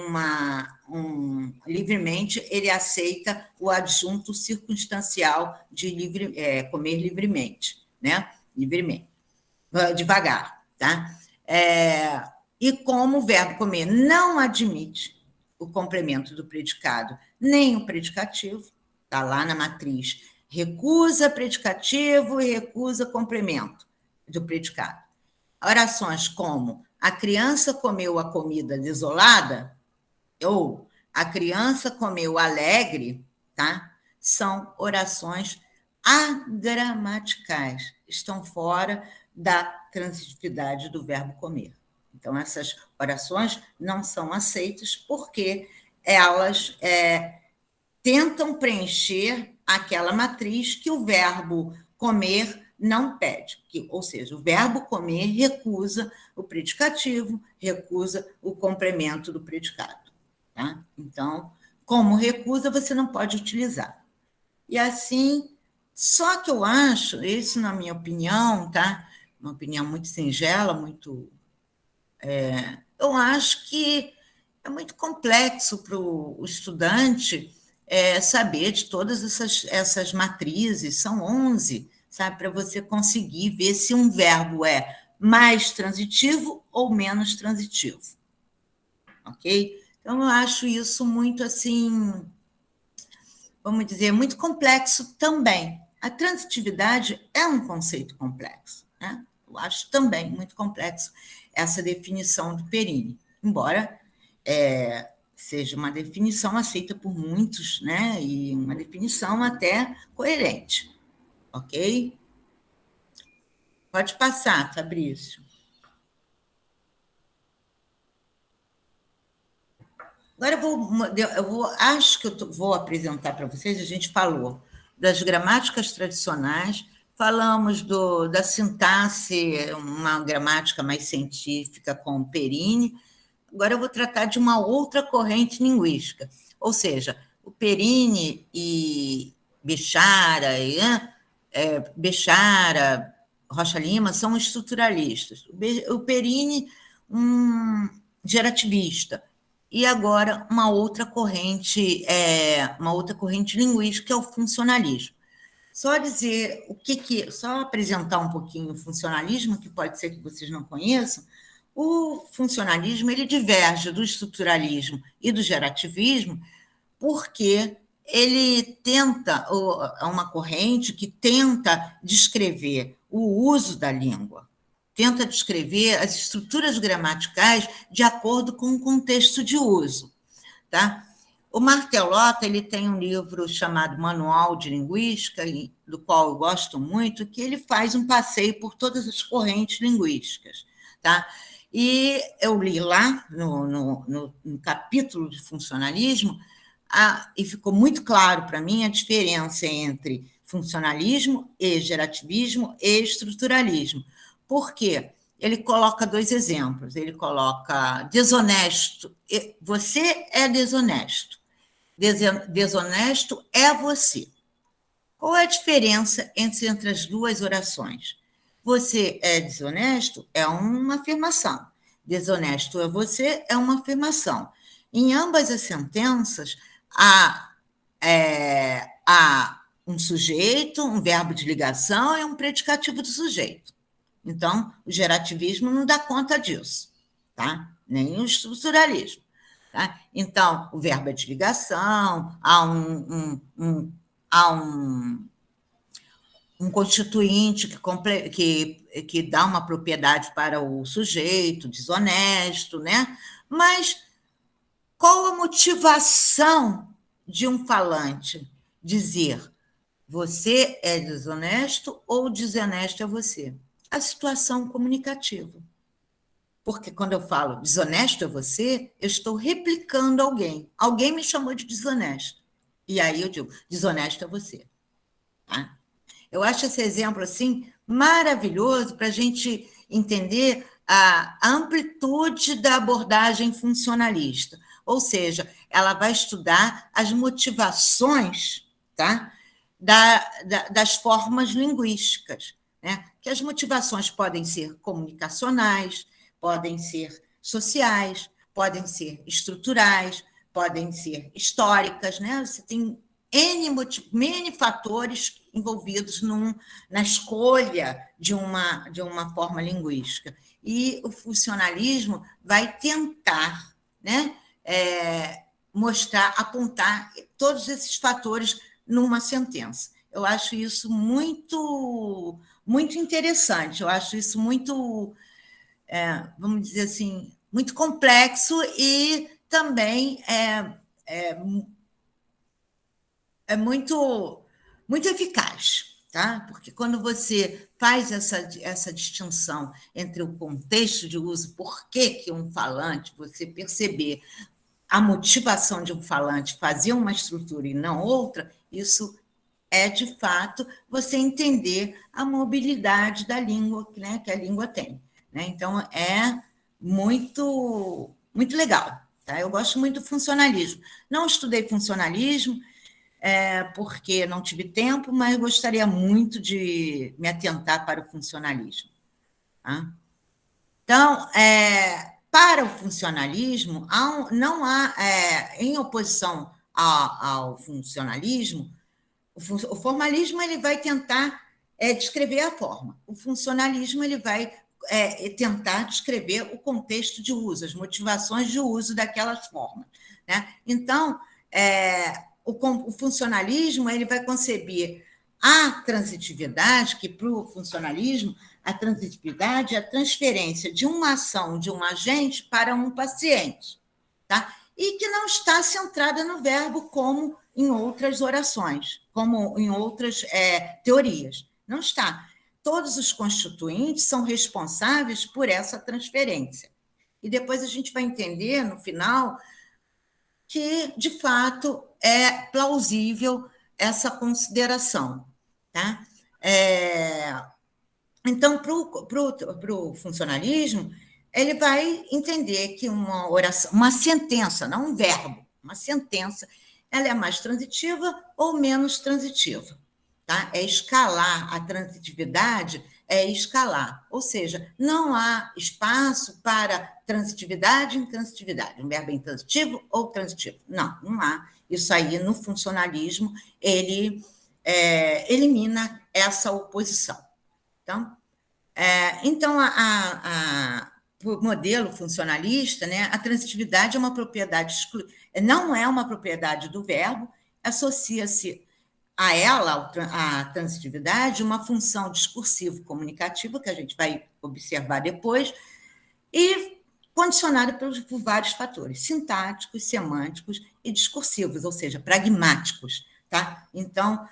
[SPEAKER 1] livremente, ele aceita o adjunto circunstancial de comer livremente, né? Livremente, devagar, tá? E como o verbo comer não admite o complemento do predicado, nem o predicativo, está lá na matriz, recusa predicativo e recusa complemento do predicado. Orações como a criança comeu a comida desolada ou a criança comeu alegre, tá? São orações agramaticais, estão fora da transitividade do verbo comer. Então, essas orações não são aceitas porque elas tentam preencher aquela matriz que o verbo comer não pede. Ou seja, o verbo comer recusa o predicativo, recusa o complemento do predicado. Tá? Então, como recusa, você não pode utilizar. E assim, só que eu acho, isso na minha opinião, tá? Uma opinião muito singela, muito... eu acho que é muito complexo para o estudante saber de todas essas matrizes, são 11, sabe, para você conseguir ver se um verbo é mais transitivo ou menos transitivo. Ok? Então, eu acho isso muito, assim, vamos dizer, muito complexo também. A transitividade é um conceito complexo, né? Eu acho também muito complexo essa definição do Perini, embora seja uma definição aceita por muitos, né? E uma definição até coerente, ok? Pode passar, Fabrício. Agora acho que eu vou apresentar para vocês, a gente falou das gramáticas tradicionais, falamos da sintaxe, uma gramática mais científica com Perini. Agora eu vou tratar de uma outra corrente linguística, ou seja, o Perini e Bechara, Bechara, Rocha Lima são estruturalistas. O Perini, gerativista. E agora uma outra corrente linguística, que é o funcionalismo. Só dizer só apresentar um pouquinho o funcionalismo, que pode ser que vocês não conheçam. O funcionalismo ele diverge do estruturalismo e do gerativismo, porque ele é uma corrente que tenta descrever o uso da língua, tenta descrever as estruturas gramaticais de acordo com o contexto de uso. Tá? O Martelotto ele tem um livro chamado Manual de Linguística, do qual eu gosto muito, que ele faz um passeio por todas as correntes linguísticas. Tá? E eu li lá, no capítulo de funcionalismo, e ficou muito claro para mim a diferença entre funcionalismo e gerativismo e estruturalismo. Por quê? Ele coloca 2 exemplos. Ele coloca desonesto. Você é desonesto. Desonesto é você. Qual é a diferença entre as duas orações? Você é desonesto é uma afirmação. Desonesto é você é uma afirmação. Em ambas as sentenças, há um sujeito, um verbo de ligação e um predicativo do sujeito. Então, o gerativismo não dá conta disso, tá? Nem o estruturalismo. Tá? Então, o verbo é de ligação, há um constituinte que dá uma propriedade para o sujeito, desonesto, né? Mas qual a motivação de um falante dizer você é desonesto ou desonesto é você? A situação comunicativa. Porque quando eu falo desonesto é você, eu estou replicando alguém. Alguém me chamou de desonesto. E aí eu digo, desonesto é você. Tá? Eu acho esse exemplo assim maravilhoso para a gente entender a amplitude da abordagem funcionalista. Ou seja, ela vai estudar as motivações, tá? Das formas linguísticas, né? Que as motivações podem ser comunicacionais, podem ser sociais, podem ser estruturais, podem ser históricas, né? Você tem N fatores envolvidos na escolha de uma forma linguística. E o funcionalismo vai tentar, né, mostrar, apontar todos esses fatores numa sentença. Eu acho isso muito, muito interessante, eu acho isso muito, vamos dizer assim, muito complexo e também é muito, muito eficaz, tá? Porque quando você faz essa distinção entre o contexto de uso, por que um falante, você perceber a motivação de um falante fazer uma estrutura e não outra, isso é, de fato, você entender a mobilidade da língua, né, que a língua tem. Né? Então, é muito, muito legal. Tá? Eu gosto muito do funcionalismo. Não estudei funcionalismo, porque não tive tempo, mas gostaria muito de me atentar para o funcionalismo. Tá? Então, para o funcionalismo, não há, em oposição ao funcionalismo, o formalismo ele vai tentar descrever a forma, o funcionalismo ele vai tentar descrever o contexto de uso, as motivações de uso daquelas formas. Né? Então, o funcionalismo ele vai conceber a transitividade, que para o funcionalismo, a transitividade é a transferência de uma ação de um agente para um paciente, tá? E que não está centrada no verbo como em outras orações, como em outras teorias. Não está. Todos os constituintes são responsáveis por essa transferência. E depois a gente vai entender, no final, que, de fato, é plausível essa consideração. Tá? Então, para o funcionalismo, ele vai entender que uma oração, uma sentença, não um verbo, uma sentença, ela é mais transitiva ou menos transitiva. Tá? É escalar a transitividade, é escalar. Ou seja, não há espaço para transitividade e intransitividade. Um verbo intransitivo ou transitivo. Não, não há. Isso aí, no funcionalismo, ele elimina essa oposição. Então, o modelo funcionalista, né, a transitividade é uma propriedade não é uma propriedade do verbo, associa-se a ela, a transitividade, uma função discursivo-comunicativa, que a gente vai observar depois, e condicionada por vários fatores, sintáticos, semânticos e discursivos, ou seja, pragmáticos. Tá? Então,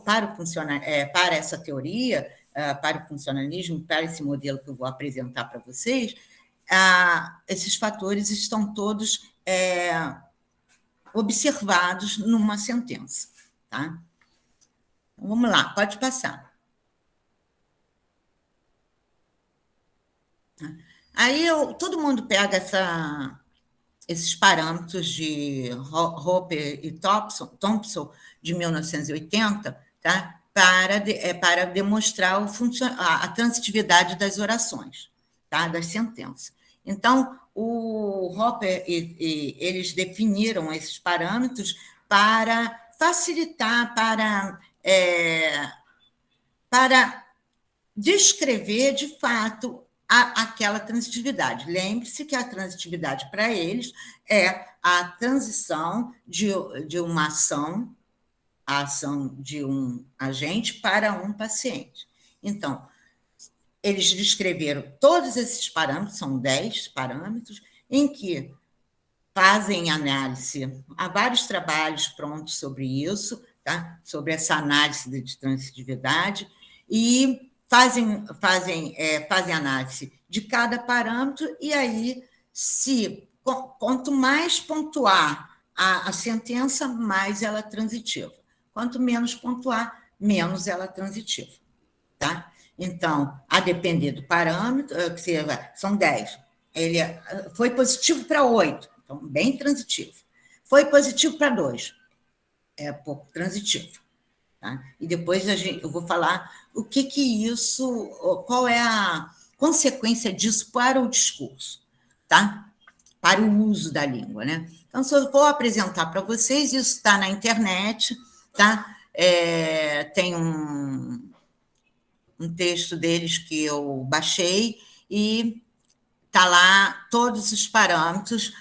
[SPEAKER 1] para essa teoria, para o funcionalismo, para esse modelo que eu vou apresentar para vocês, esses fatores estão todos observados numa sentença. Tá? Então, vamos lá, pode passar. Aí todo mundo pega esses parâmetros de Roper e Thompson, de 1980, tá? para demonstrar a transitividade das orações, tá? Das sentenças. Então, o Roper eles definiram esses parâmetros para facilitar, para descrever, de fato, aquela transitividade. Lembre-se que a transitividade, para eles, é a transição de uma ação, a ação de um agente para um paciente. Então, eles descreveram todos esses parâmetros, são 10 parâmetros, em que fazem análise. Há vários trabalhos prontos sobre isso, tá? Sobre essa análise de transitividade, e fazem análise de cada parâmetro, e aí, quanto mais pontuar a sentença, mais ela é transitiva. Quanto menos pontuar, menos ela transitiva, tá? Então, a depender do parâmetro, são 10. Ele foi positivo para 8, então, bem transitivo. Foi positivo para 2, é pouco transitivo. Tá? E depois eu vou falar o que isso, qual é a consequência disso para o discurso, tá? Para o uso da língua, né? Então, se eu vou apresentar para vocês, isso está na internet, tá? Tem um texto deles que eu baixei e está lá todos os parâmetros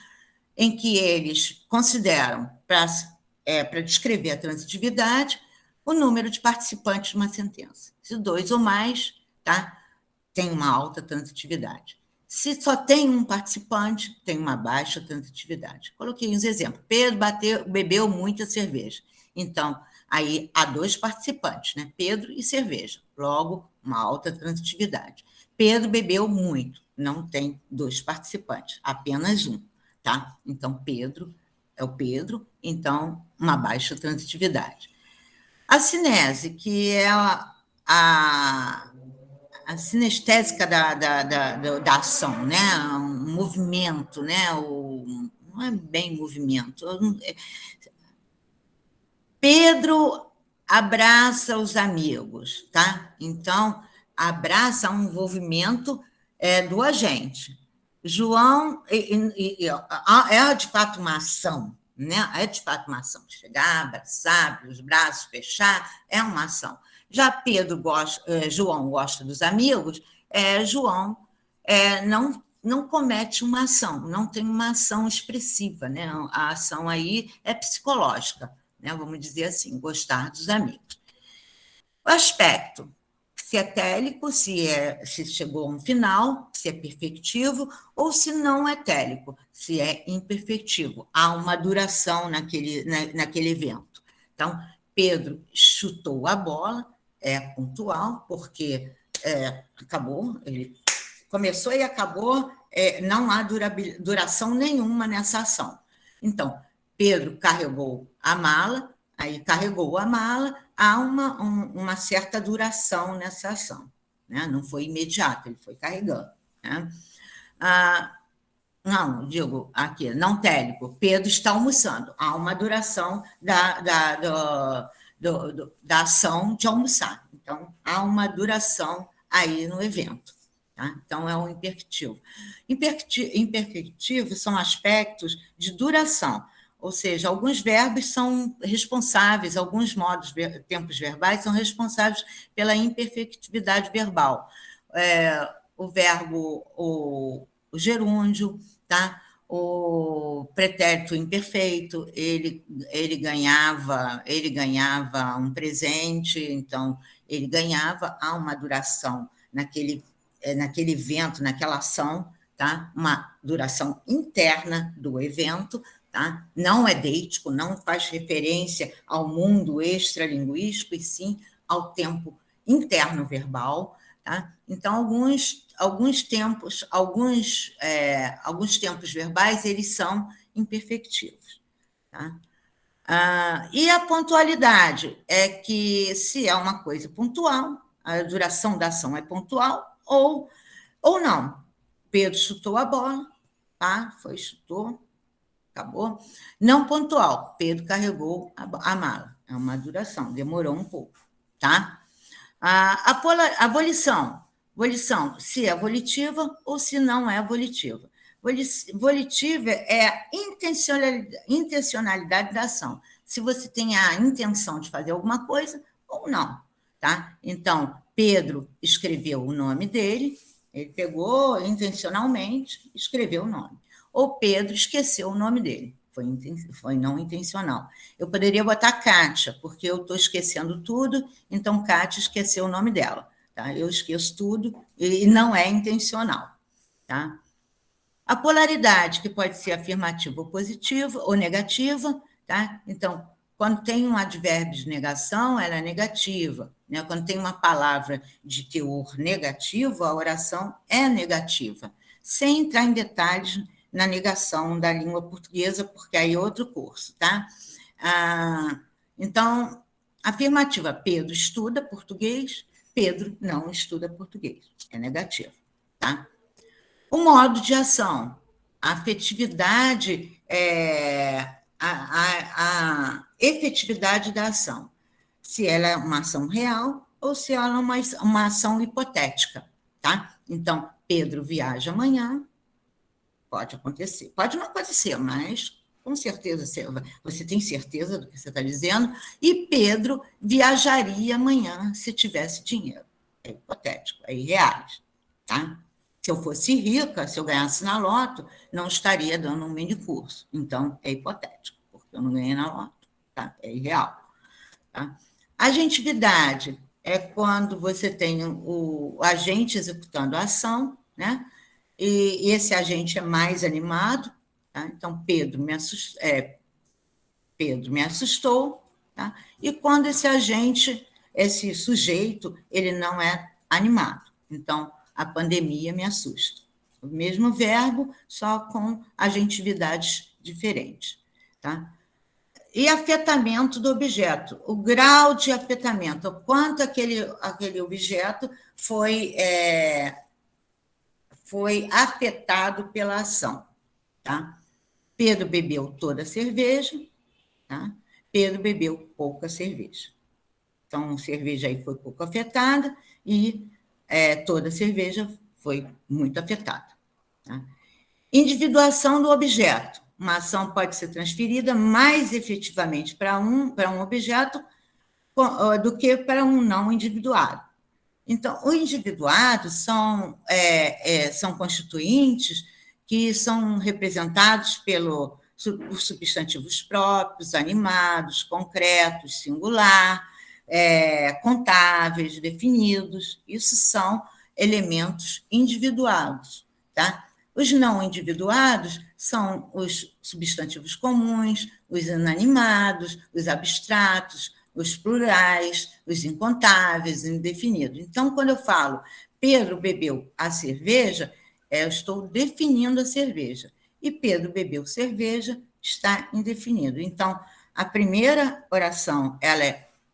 [SPEAKER 1] em que eles consideram para descrever a transitividade o número de participantes de uma sentença. Se 2 ou mais, tá? Tem uma alta transitividade. Se só tem um participante, tem uma baixa transitividade. Coloquei uns exemplos. Pedro bebeu muita cerveja. Então, aí há 2 participantes, né? Pedro e cerveja. Logo, uma alta transitividade. Pedro bebeu muito. Não tem 2 participantes, apenas um, tá? Então, Pedro é o Pedro, então, uma baixa transitividade. A cinese, que é a sinestésica da ação, né? Um movimento, né? Não é bem movimento. Pedro abraça os amigos, tá? Então, abraça um envolvimento do agente. João é de fato uma ação, né? É de fato uma ação. Chegar, abraçar, abrir os braços, fechar, é uma ação. Já João gosta dos amigos, João não comete uma ação, não tem uma ação expressiva, né? A ação aí é psicológica, né? Vamos dizer assim, gostar dos amigos. O aspecto, se é télico, se chegou a um final, se é perfectivo, ou se não é télico, se é imperfectivo. Há uma duração naquele evento. Então, Pedro chutou a bola, é pontual, porque acabou, ele começou e acabou, não há duração nenhuma nessa ação. Então, Pedro carregou a mala, há uma certa duração nessa ação, né? Não foi imediato, ele foi carregando, né? Não, digo aqui, não télico, Pedro está almoçando, há uma duração da ação de almoçar, então há uma duração aí no evento. Tá? Então, é um imperfectivo. Imperfectivos são aspectos de duração, ou seja, alguns verbos são responsáveis, alguns tempos verbais são responsáveis pela imperfectividade verbal. O verbo, o gerúndio, tá? O pretérito imperfeito, ele ganhava um presente, então ele ganhava, há uma duração naquele evento, naquela ação, tá? Uma duração interna do evento, tá? Não é deítico, não faz referência ao mundo extralinguístico, e sim ao tempo interno verbal, tá? Então, alguns tempos verbais, eles são imperfectivos, tá? E a pontualidade é que, se é uma coisa pontual, a duração da ação é pontual, ou não. Pedro chutou a bola, tá? Chutou, acabou. Não pontual, Pedro carregou a mala. É uma duração, demorou um pouco, tá? A volição, se é volitiva ou se não é volitiva. Volitiva é a intencionalidade da ação. Se você tem a intenção de fazer alguma coisa ou não, tá? Então, Pedro escreveu o nome dele, ele pegou intencionalmente, escreveu o nome. Ou Pedro esqueceu o nome dele, foi não intencional. Eu poderia botar Kátia, porque eu estou esquecendo tudo, então Kátia esqueceu o nome dela. Tá? Eu esqueço tudo e não é intencional. Tá? A polaridade, que pode ser afirmativa ou positiva, ou negativa, tá? Então, quando tem um advérbio de negação, ela é negativa, né? Quando tem uma palavra de teor negativo, a oração é negativa, sem entrar em detalhes na negação da língua portuguesa, porque aí é outro curso, tá? Então, Afirmativa, Pedro estuda português, Pedro não estuda português. É negativo, tá? O modo de ação, a afetividade, a efetividade da ação. Se ela é uma ação real ou se ela é uma ação hipotética, tá? Então, Pedro viaja amanhã, pode acontecer. Pode não acontecer, mas com certeza você tem certeza do que você está dizendo. E Pedro viajaria amanhã se tivesse dinheiro. É hipotético, é irreal, tá? Se eu fosse rica, se eu ganhasse na loto, não estaria dando um mini curso. Então, é hipotético, porque eu não ganhei na loto, tá? É irreal. Tá? Agentividade é quando você tem o agente executando a ação, né? E esse agente é mais animado, tá? Então, Pedro me assustou, tá? E quando esse agente, esse sujeito, ele não é animado. Então, a pandemia me assusta. O mesmo verbo, só com agentividades diferentes, tá? E afetamento do objeto, o grau de afetamento, o quanto aquele objeto foi afetado pela ação, tá? Pedro bebeu toda a cerveja, tá? Pedro bebeu pouca cerveja. Então, a cerveja aí foi pouco afetada e toda a cerveja foi muito afetada. Tá? Individuação do objeto. Uma ação pode ser transferida mais efetivamente para um objeto do que para um não individuado. Então, os individuados são constituintes que são representados por substantivos próprios, animados, concretos, singular, contáveis, definidos. Isso são elementos individuados, tá? Os não individuados são os substantivos comuns, os inanimados, os abstratos, os plurais, os incontáveis, os indefinidos. Então, quando eu falo Pedro bebeu a cerveja, eu estou definindo a cerveja. E Pedro bebeu cerveja está indefinido. Então, a primeira oração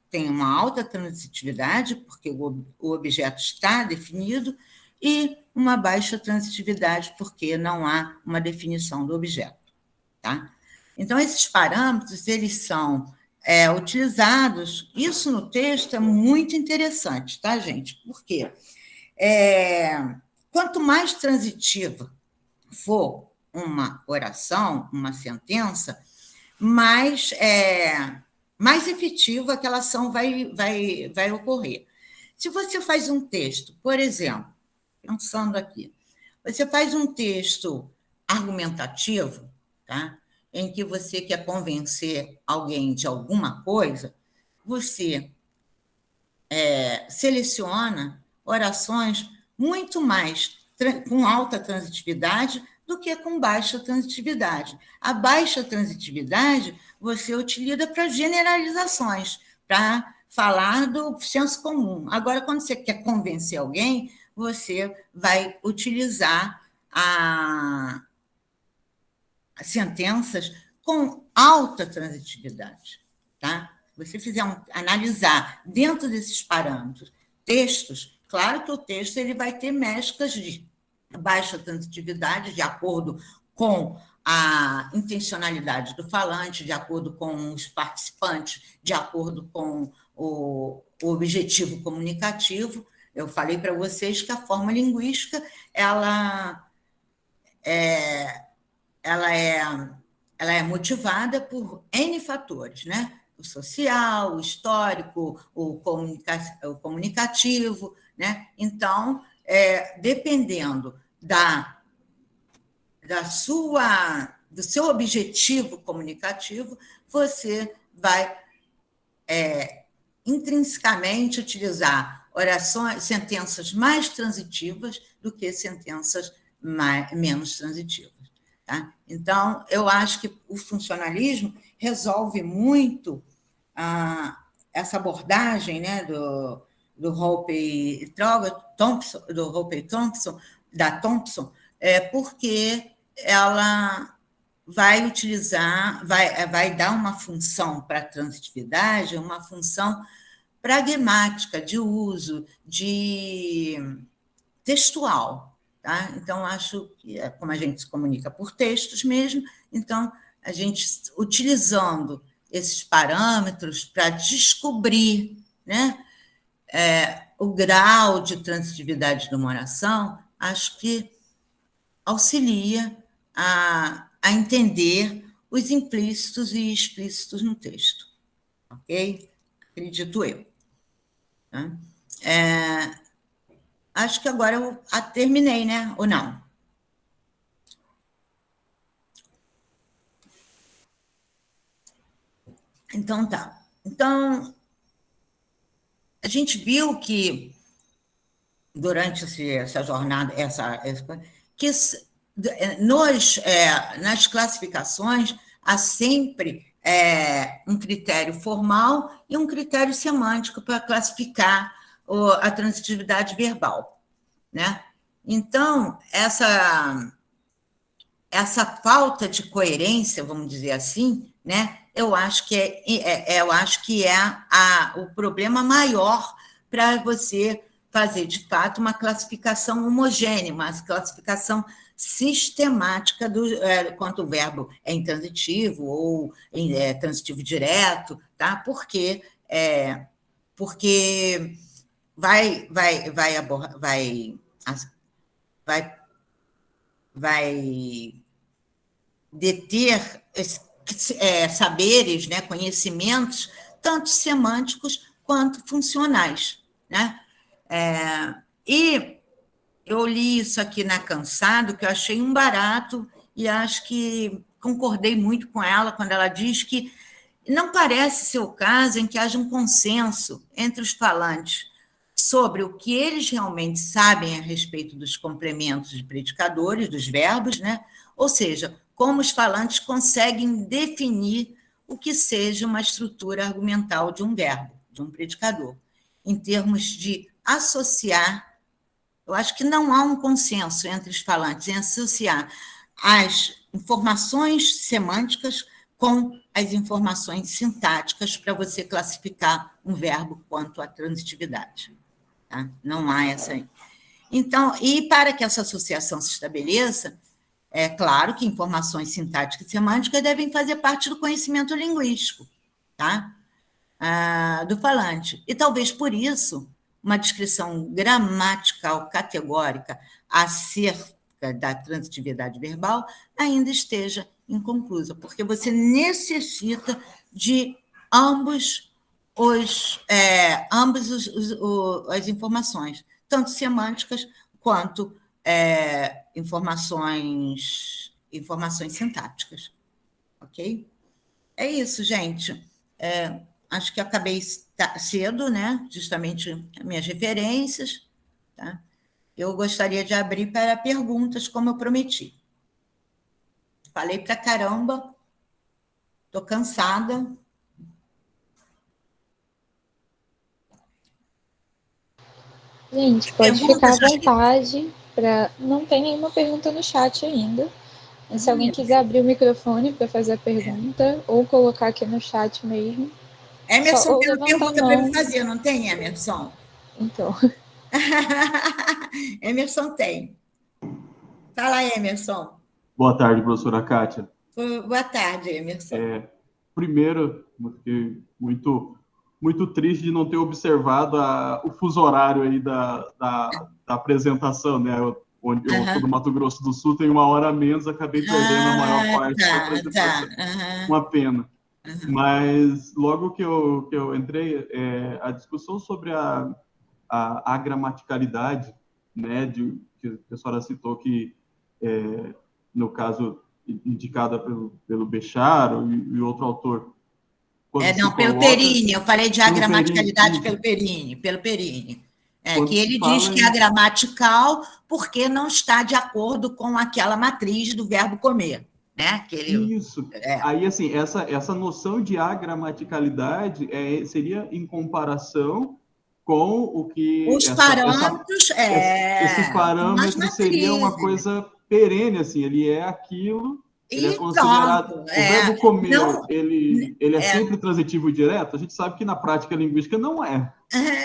[SPEAKER 1] tem uma alta transitividade, porque o objeto está definido, e uma baixa transitividade, porque não há uma definição do objeto. Tá? Então, esses parâmetros, eles são utilizados, isso no texto é muito interessante, tá, gente? Por quê? Quanto mais transitiva for uma oração, uma sentença, mais efetiva aquela ação vai ocorrer. Se você faz um texto, por exemplo, pensando aqui, você faz um texto argumentativo, tá? Em que você quer convencer alguém de alguma coisa, você seleciona orações muito mais com alta transitividade do que com baixa transitividade. A baixa transitividade você utiliza para generalizações, para falar do senso comum. Agora, quando você quer convencer alguém, você vai utilizar sentenças com alta transitividade, tá? Você analisar dentro desses parâmetros textos, claro que o texto ele vai ter mesclas de baixa transitividade, de acordo com a intencionalidade do falante, de acordo com os participantes, de acordo com o objetivo comunicativo. Eu falei para vocês que a forma linguística ela é motivada por N fatores, né? O social, o histórico, o comunicativo, né? Então, dependendo do seu objetivo comunicativo, você vai intrinsecamente utilizar sentenças mais transitivas do que sentenças menos transitivas. Tá? Então, eu acho que o funcionalismo resolve muito essa abordagem, né, do Hoppe e Thompson, da Thompson, porque ela vai utilizar, vai dar uma função para a transitividade, uma função pragmática de uso, de textual. Tá? Então, acho que, como a gente se comunica por textos mesmo, então, a gente, utilizando esses parâmetros para descobrir, né, o grau de transitividade de uma oração, acho que auxilia a entender os implícitos e explícitos no texto. Ok? Acredito eu. Tá? Acho que agora eu terminei, né? Ou não? Então, tá. Então, a gente viu que, durante essa jornada, que nas classificações há sempre um critério formal e um critério semântico para classificar a transitividade verbal, né? Então, essa falta de coerência, vamos dizer assim, né? Eu acho que o problema maior para você fazer, de fato, uma classificação homogênea, uma classificação sistemática quanto o verbo é intransitivo ou transitivo direto, tá? Porque vai deter saberes, né, conhecimentos, tanto semânticos quanto funcionais. Né? E eu li isso aqui na Cansado, que eu achei um barato, e acho que concordei muito com ela quando ela diz que não parece ser o caso em que haja um consenso entre os falantes sobre o que eles realmente sabem a respeito dos complementos de predicadores, dos verbos, né? Ou seja, como os falantes conseguem definir o que seja uma estrutura argumental de um verbo, de um predicador, em termos de associar. Eu acho que não há um consenso entre os falantes em associar as informações semânticas com as informações sintáticas para você classificar um verbo quanto à transitividade. Tá? Não há essa aí. Então, e para que essa associação se estabeleça, é claro que informações sintáticas e semânticas devem fazer parte do conhecimento linguístico, tá? Do falante. E talvez por isso, uma descrição gramatical categórica acerca da transitividade verbal ainda esteja inconclusa, porque você necessita de ambas as informações, tanto semânticas quanto informações sintáticas. Ok? É isso, gente. Acho que acabei cedo, né? Justamente minhas referências. Tá? Eu gostaria de abrir para perguntas, como eu prometi. Falei para caramba, estou cansada.
[SPEAKER 2] Gente, pode ficar à vontade. Não tem nenhuma pergunta no chat ainda. Mas se alguém quiser abrir o microfone para fazer a pergunta, ou colocar aqui no chat mesmo.
[SPEAKER 1] Emerson tem uma pergunta para me fazer, não tem, Emerson?
[SPEAKER 2] Então.
[SPEAKER 1] Emerson tem. Fala, Emerson.
[SPEAKER 3] Boa tarde, professora Kátia.
[SPEAKER 1] Boa tarde, Emerson.
[SPEAKER 3] Primeiro, fiquei muito triste de não ter observado o fuso horário aí da apresentação, né? Onde eu sou do Mato Grosso do Sul, tem 1 hora a menos, acabei perdendo a maior parte da apresentação. Uma pena. Mas logo que eu entrei, a discussão sobre a gramaticalidade, né, que a senhora citou que, no caso, indicada pelo Béchard e outro autor.
[SPEAKER 1] Pelo Perini, eu falei de agramaticalidade pelo Perini. Que ele diz que é gramatical porque não está de acordo com aquela matriz do verbo comer. Né?
[SPEAKER 3] Isso. Aí, assim, essa noção de agramaticalidade seria em comparação com o que...
[SPEAKER 1] Os parâmetros...
[SPEAKER 3] Esse parâmetro seria uma coisa perene, assim, ele é aquilo Ele é
[SPEAKER 1] E
[SPEAKER 3] considerado...
[SPEAKER 1] pronto.
[SPEAKER 3] O verbo comer,
[SPEAKER 1] Não,
[SPEAKER 3] ele é sempre transitivo e direto? A gente sabe que na prática linguística não é.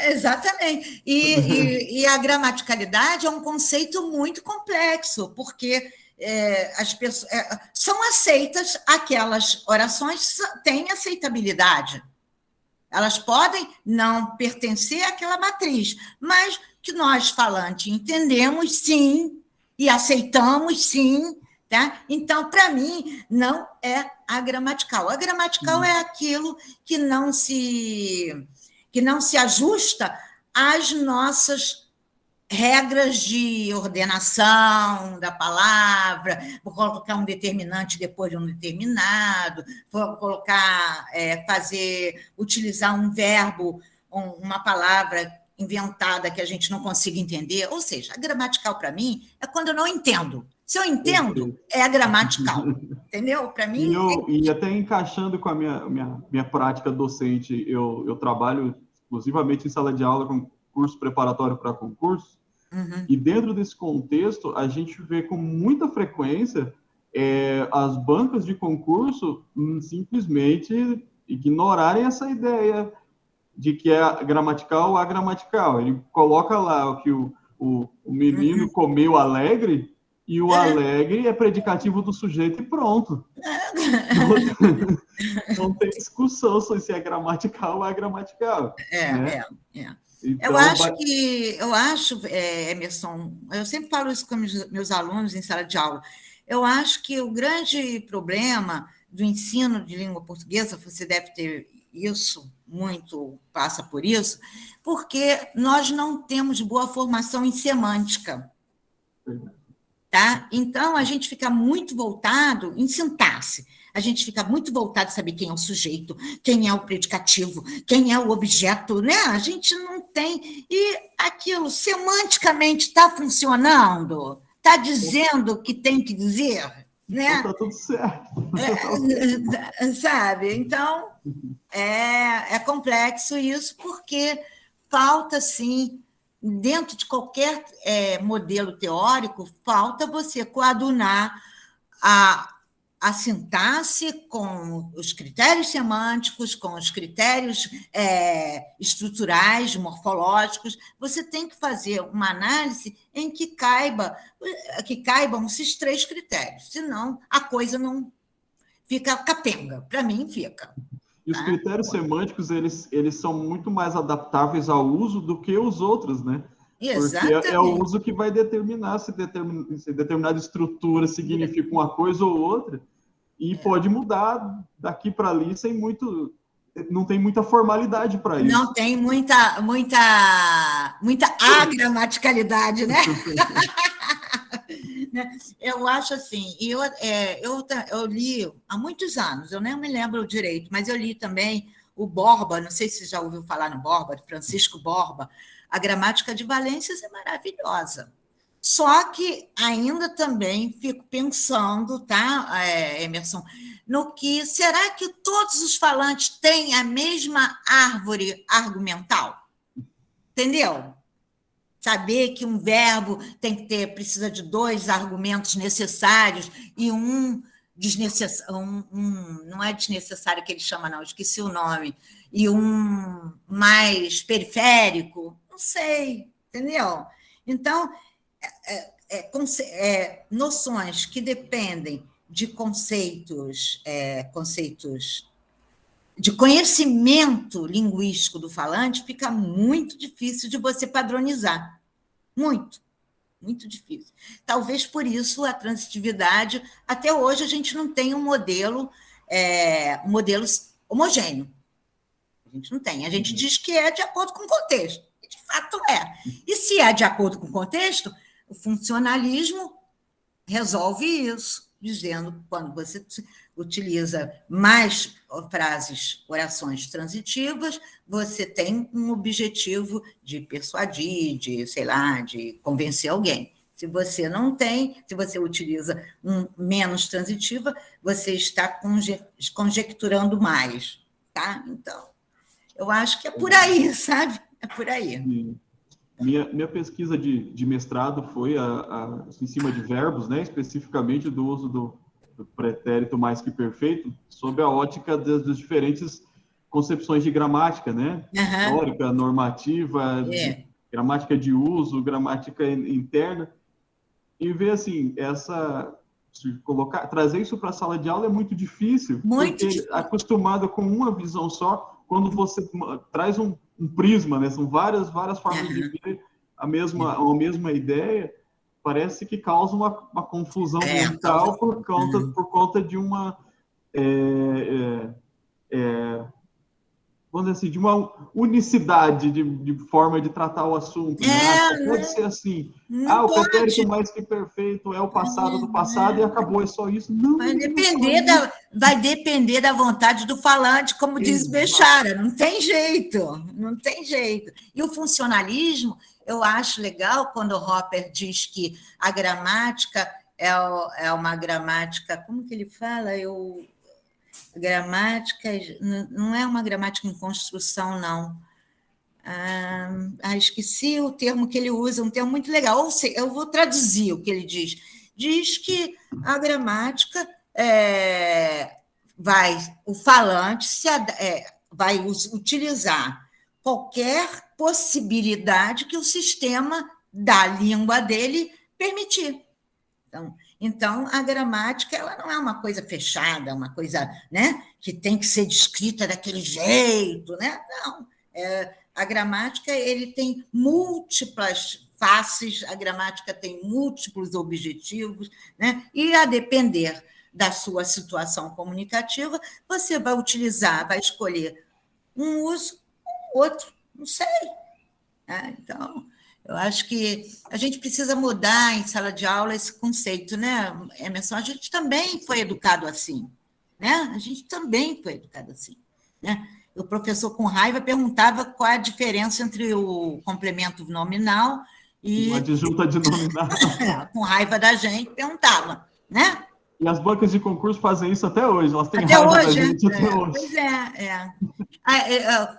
[SPEAKER 1] exatamente. E a gramaticalidade é um conceito muito complexo, porque as pessoas são aceitas aquelas orações, têm aceitabilidade. Elas podem não pertencer àquela matriz, mas que nós, falantes, entendemos, sim, e aceitamos, sim. Tá? Então, para mim, não é a gramatical. A gramatical é aquilo que não se ajusta às nossas regras de ordenação da palavra, vou colocar um determinante depois de um determinado, vou colocar, utilizar um verbo, uma palavra inventada que a gente não consiga entender. Ou seja, a gramatical, para mim, é quando eu não entendo. Se eu entendo, é a gramatical. Entendeu? Para mim...
[SPEAKER 3] E até encaixando com a minha prática docente, eu trabalho exclusivamente em sala de aula com curso preparatório para concurso, e dentro desse contexto, a gente vê com muita frequência as bancas de concurso simplesmente ignorarem essa ideia de que é gramatical ou agramatical. Ele coloca lá que o menino comeu alegre, e o alegre é predicativo do sujeito e pronto. Não tem discussão sobre se é gramatical ou agramatical. Né? Então,
[SPEAKER 1] eu acho, Emerson, eu sempre falo isso com meus alunos em sala de aula, eu acho que o grande problema do ensino de língua portuguesa, você deve ter isso, muito passa por isso, porque nós não temos boa formação em semântica. Tá? Então, a gente fica muito voltado em sintaxe. A gente fica muito voltado a saber quem é o sujeito, quem é o predicativo, quem é o objeto, né? A gente não tem... E aquilo, semanticamente, está funcionando? Está dizendo o que tem que dizer? Né?
[SPEAKER 3] Está tudo certo.
[SPEAKER 1] Sabe? Então, é complexo isso, porque falta, sim, dentro de qualquer modelo teórico, falta você coadunar a sintaxe com os critérios semânticos, com os critérios estruturais, morfológicos. Você tem que fazer uma análise em que caibam esses 3 critérios, senão a coisa não fica capenga. Para mim, fica.
[SPEAKER 3] E os critérios semânticos, eles são muito mais adaptáveis ao uso do que os outros, né?
[SPEAKER 1] Exatamente.
[SPEAKER 3] Porque é o uso que vai determinar se determinada estrutura significa uma coisa ou outra, e pode mudar daqui para ali não tem muita formalidade para isso.
[SPEAKER 1] Não tem muita agramaticalidade, né? Eu acho assim, eu li há muitos anos, eu nem me lembro direito, mas eu li também o Borba, não sei se você já ouviu falar no Borba, Francisco Borba. A gramática de Valências é maravilhosa. Só que ainda também fico pensando, tá, Emerson, no que será que todos os falantes têm a mesma árvore argumental? Entendeu? Saber que um verbo precisa de 2 argumentos necessários e um desnecessário, não é desnecessário que ele chama, não, esqueci o nome, e um mais periférico, não sei, entendeu? Então, noções que dependem de conceitos de conhecimento linguístico do falante, fica muito difícil de você padronizar. Muito, muito difícil. Talvez por isso a transitividade, até hoje a gente não tem um modelo homogêneo. A gente não tem. A gente diz que é de acordo com o contexto. E de fato é. E se é de acordo com o contexto, o funcionalismo resolve isso, dizendo que quando você utiliza mais frases, orações transitivas, você tem um objetivo de persuadir, de convencer alguém. Se você não tem, se você utiliza menos transitiva, você está conjecturando mais, tá? Então, eu acho que é por aí, sabe? É por aí.
[SPEAKER 3] Minha pesquisa de mestrado foi em cima de verbos, né? Especificamente do uso pretérito mais que perfeito, sob a ótica das diferentes concepções de gramática, né? Histórica, normativa, gramática de uso, gramática interna, e ver assim, trazer isso para a sala de aula é muito difícil, porque acostumado com uma visão só, quando você traz um prisma, né? São várias formas de ver a mesma ideia, parece que causa uma confusão mental por conta de uma vamos dizer assim, de uma unicidade de forma de tratar o assunto. Né? Pode ser assim. O pretérito mais que perfeito é o passado do passado e acabou, é só isso. Não,
[SPEAKER 1] vai depender da vontade do falante, como diz Bechara, não tem jeito. E o funcionalismo, eu acho legal quando o Hopper diz que a gramática é uma gramática, como que ele fala? Gramática não é uma gramática em construção, não. Esqueci o termo que ele usa, um termo muito legal. Ou seja, eu vou traduzir o que ele diz. Diz que a gramática o falante vai utilizar qualquer possibilidade que o sistema da língua dele permitir. Então, a gramática ela não é uma coisa fechada, uma coisa, né, que tem que ser descrita daquele jeito, né? Não. A gramática ele tem múltiplas faces, a gramática tem múltiplos objetivos, né? E a depender da sua situação comunicativa, você vai escolher um uso, outro, não sei. Então, eu acho que a gente precisa mudar em sala de aula esse conceito, né, Emerson? A gente também foi educado assim, né? A gente também foi educado assim, né? O professor, com raiva, perguntava qual a diferença entre o complemento nominal e...
[SPEAKER 3] o adjunto adnominal.
[SPEAKER 1] Com raiva da gente, perguntava, né?
[SPEAKER 3] E as bancas de concurso fazem isso até hoje, elas têm raiva da gente até hoje.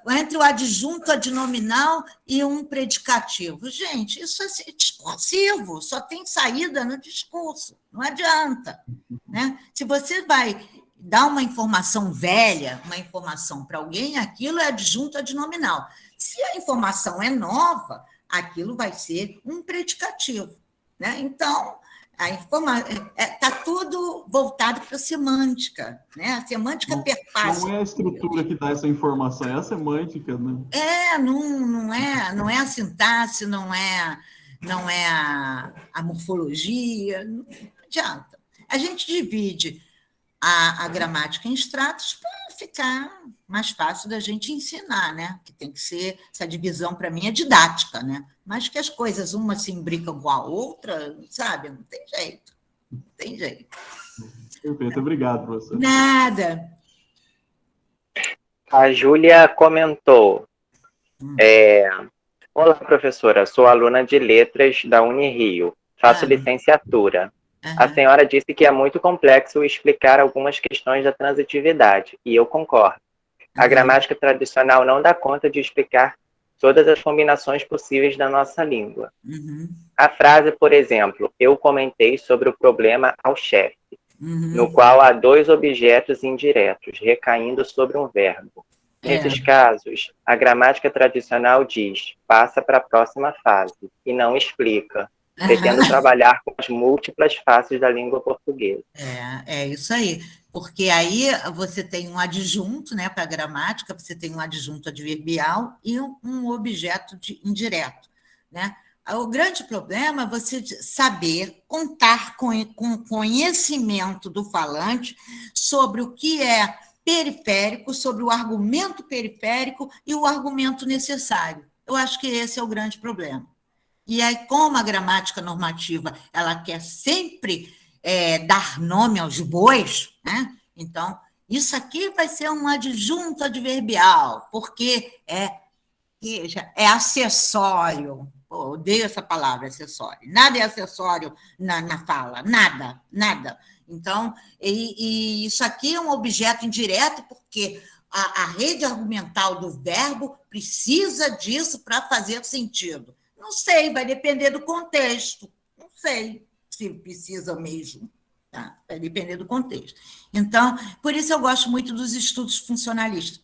[SPEAKER 1] Pois entre o adjunto adnominal e um predicativo. Gente, isso é discursivo, só tem saída no discurso, não adianta. Né? Se você vai dar uma informação velha, uma informação para alguém, aquilo é adjunto adnominal. Se a informação é nova, aquilo vai ser um predicativo. Né? Então, está tudo voltado para a semântica, né? A semântica perpassa.
[SPEAKER 3] Não é a estrutura que dá essa informação, é a semântica, né?
[SPEAKER 1] Não é a sintaxe, não é a morfologia, não adianta. A gente divide a gramática em estratos para ficar mais fácil da gente ensinar, né? Que tem que ser, essa divisão para mim é didática, né? Mas que as coisas uma se imbricam com a outra, sabe? Não tem jeito. Não tem jeito.
[SPEAKER 3] Perfeito, obrigado, professor.
[SPEAKER 1] Nada.
[SPEAKER 4] A Júlia comentou. Olá, professora, sou aluna de letras da Unirio, faço licenciatura. A senhora disse que é muito complexo explicar algumas questões da transitividade, e eu concordo. A gramática tradicional não dá conta de explicar todas as combinações possíveis da nossa língua. A frase, por exemplo, eu comentei sobre o problema ao chefe, no qual há dois objetos indiretos recaindo sobre um verbo. Nesses casos, a gramática tradicional diz, passa para a próxima fase, e não explica, pretendo trabalhar com as múltiplas faces da língua portuguesa.
[SPEAKER 1] É isso aí. Porque aí você tem um adjunto, né, para a gramática, você tem um adjunto adverbial e um objeto indireto. Né? O grande problema é você saber contar com conhecimento do falante sobre o que é periférico, sobre o argumento periférico e o argumento necessário. Eu acho que esse é o grande problema. E aí, como a gramática normativa ela quer sempre dar nome aos bois, né? Então, isso aqui vai ser um adjunto adverbial, porque é acessório. Pô, odeio essa palavra, acessório. Nada é acessório na fala, nada. Então, e isso aqui é um objeto indireto, porque a rede argumental do verbo precisa disso para fazer sentido. Não sei, vai depender do contexto. Não sei se precisa mesmo. tá? Vai depender do contexto. Então, por isso eu gosto muito dos estudos funcionalistas.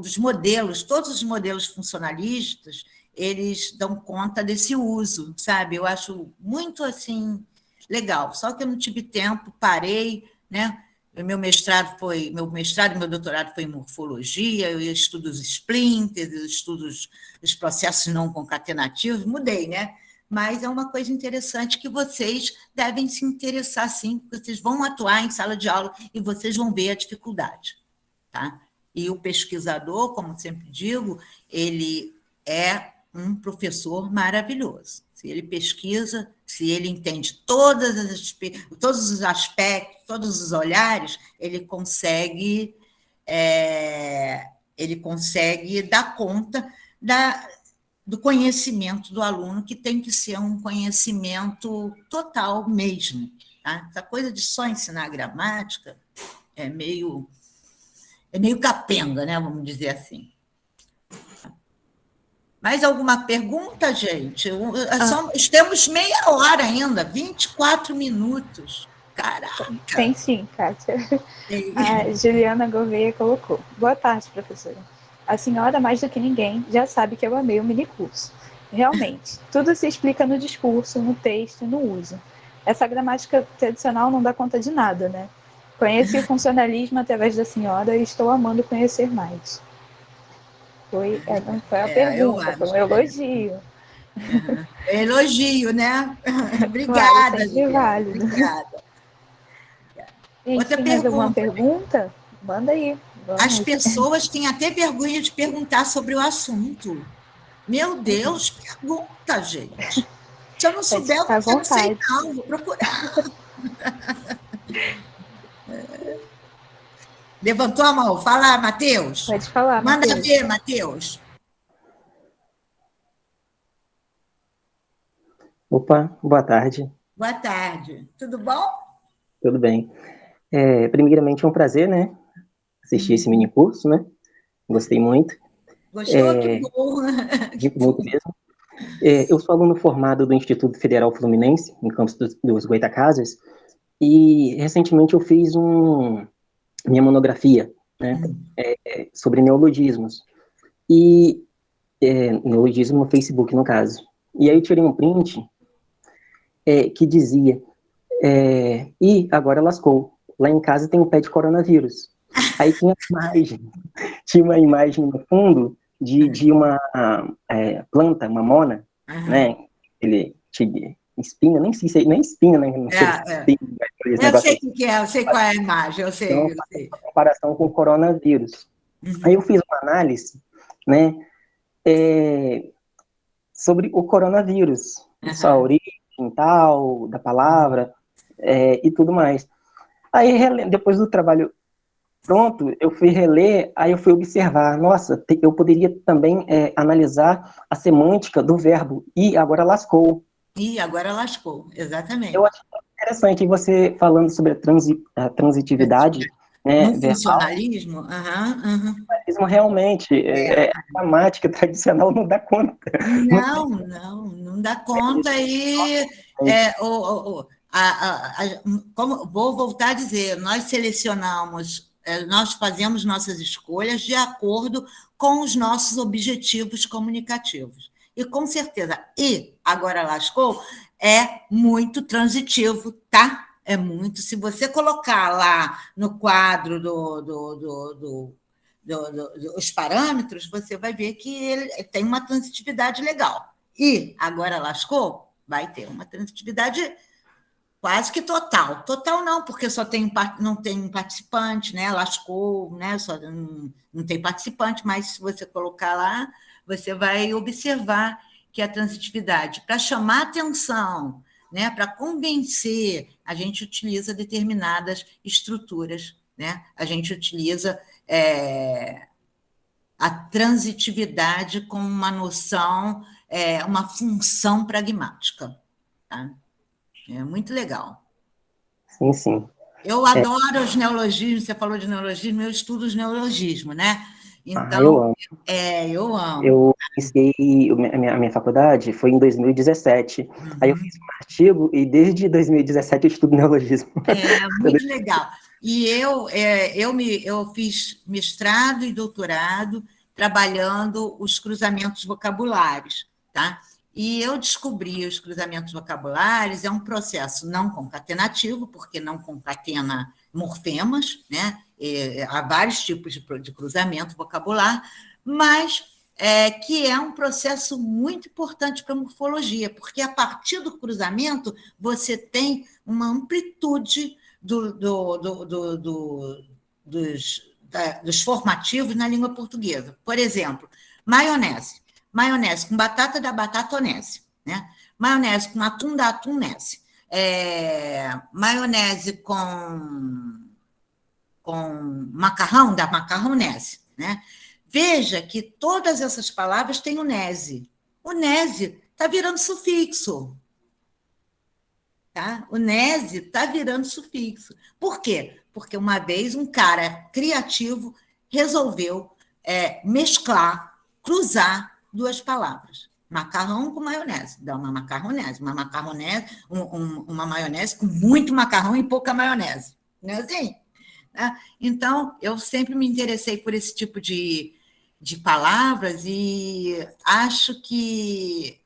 [SPEAKER 1] Dos modelos, todos os modelos funcionalistas, eles dão conta desse uso, sabe? Eu acho muito, assim, legal. Só que eu não tive tempo, parei, né? Meu mestrado e meu doutorado foi em morfologia, eu estudo os splinters, eu estudo os processos não concatenativos, mudei, né? Mas é uma coisa interessante que vocês devem se interessar, sim, porque vocês vão atuar em sala de aula e vocês vão ver a dificuldade, tá? E o pesquisador, como sempre digo, ele é um professor maravilhoso. Se ele pesquisa, se ele entende todos os aspectos, todos os olhares, ele consegue dar conta do conhecimento do aluno, que tem que ser um conhecimento total mesmo. Tá? Essa coisa de só ensinar gramática é meio capenga, né? Vamos dizer assim. Mais alguma pergunta, gente? Temos meia hora ainda, 24 minutos. Caraca!
[SPEAKER 2] Tem sim, Kátia. A Juliana Gouveia colocou. Boa tarde, professora. A senhora, mais do que ninguém, já sabe que eu amei o minicurso. Realmente, tudo se explica no discurso, no texto e no uso. Essa gramática tradicional não dá conta de nada, né? Conheci o funcionalismo através da senhora e estou amando conhecer mais. Não foi a pergunta, foi um elogio.
[SPEAKER 1] Elogio, né? Obrigada,
[SPEAKER 2] Vale,
[SPEAKER 1] Juliana.
[SPEAKER 2] válido.
[SPEAKER 1] Obrigada.
[SPEAKER 2] Outra pergunta. Mais alguma pergunta? Manda aí. Vamos.
[SPEAKER 1] As pessoas têm até vergonha de perguntar sobre o assunto. Meu Deus, pergunta, gente. Se eu não souber, eu não sei não, vou procurar. Levantou a mão. Fala, Matheus.
[SPEAKER 2] Pode falar,
[SPEAKER 1] Manda
[SPEAKER 2] Matheus.
[SPEAKER 1] ver, Matheus.
[SPEAKER 5] Opa, boa tarde.
[SPEAKER 1] Boa tarde. Tudo bom?
[SPEAKER 5] Tudo bem. Primeiramente, é um prazer, né? Assistir esse mini curso, né? Gostei muito.
[SPEAKER 1] Gostou? Que bom.
[SPEAKER 5] Muito mesmo. Eu sou aluno formado do Instituto Federal Fluminense, em Campos dos Goytacazes, e recentemente eu fiz minha monografia, né? Sobre neologismos. E neologismo no Facebook, no caso. E aí eu tirei um print que dizia: e agora lascou. Lá em casa tem um pé de coronavírus. Aí tinha uma imagem no fundo de uma planta, uma mona, né? Ele tinha espinha, nem espinha, né? Não sei
[SPEAKER 1] eu sei o que é, eu sei qual é a imagem, eu sei.
[SPEAKER 5] Comparação com o coronavírus. Aí eu fiz uma análise, né? Sobre o coronavírus, sua origem tal, da palavra, e tudo mais. Aí, depois do trabalho pronto, eu fui reler, aí eu fui observar, nossa, eu poderia também analisar a semântica do verbo, e agora lascou.
[SPEAKER 1] E agora lascou, exatamente.
[SPEAKER 5] Eu acho interessante, você falando sobre a transitividade, né,
[SPEAKER 1] no funcionalismo,
[SPEAKER 5] funcionalismo realmente, a gramática tradicional não dá conta.
[SPEAKER 1] Não dá conta e vou voltar a dizer, nós selecionamos, nós fazemos nossas escolhas de acordo com os nossos objetivos comunicativos. E com certeza, e agora lascou, é muito transitivo, tá? É muito. Se você colocar lá no quadro os parâmetros, você vai ver que ele tem uma transitividade legal. E agora lascou, vai ter uma transitividade quase que total. Total não, porque não tem participante, né? Lascou, né? Só não tem participante, mas se você colocar lá, você vai observar que a transitividade, para chamar atenção, né? Para convencer, a gente utiliza determinadas estruturas, né? A gente utiliza a transitividade como uma noção, uma função pragmática. Tá? É muito legal.
[SPEAKER 5] Sim, sim.
[SPEAKER 1] Eu adoro os neologismos, você falou de neologismo, eu estudo os neologismos, né? Então,
[SPEAKER 5] eu amo.
[SPEAKER 1] Eu amo.
[SPEAKER 5] Eu iniciei a minha faculdade foi em 2017. Aí eu fiz um artigo e desde 2017 eu estudo neologismo.
[SPEAKER 1] Muito legal. E eu fiz mestrado e doutorado trabalhando os cruzamentos vocabulares, tá? E eu descobri os cruzamentos vocabulares, é um processo não concatenativo, porque não concatena morfemas, né? Há vários tipos de cruzamento vocabular, mas que é um processo muito importante para a morfologia, porque a partir do cruzamento você tem uma amplitude dos formativos na língua portuguesa. Por exemplo, maionese. Maionese com batata da batatonese, né? Maionese com atum da atunese. Maionese com macarrão da macarronese, né? Veja que todas essas palavras têm o nese. O nese está virando sufixo. Tá? O nese está virando sufixo. Por quê? Porque uma vez um cara criativo resolveu mesclar, cruzar duas palavras. Macarrão com maionese. Dá uma macarronese. Uma maionese com muito macarrão e pouca maionese. Não é assim? Tá? Então, eu sempre me interessei por esse tipo de palavras e acho que...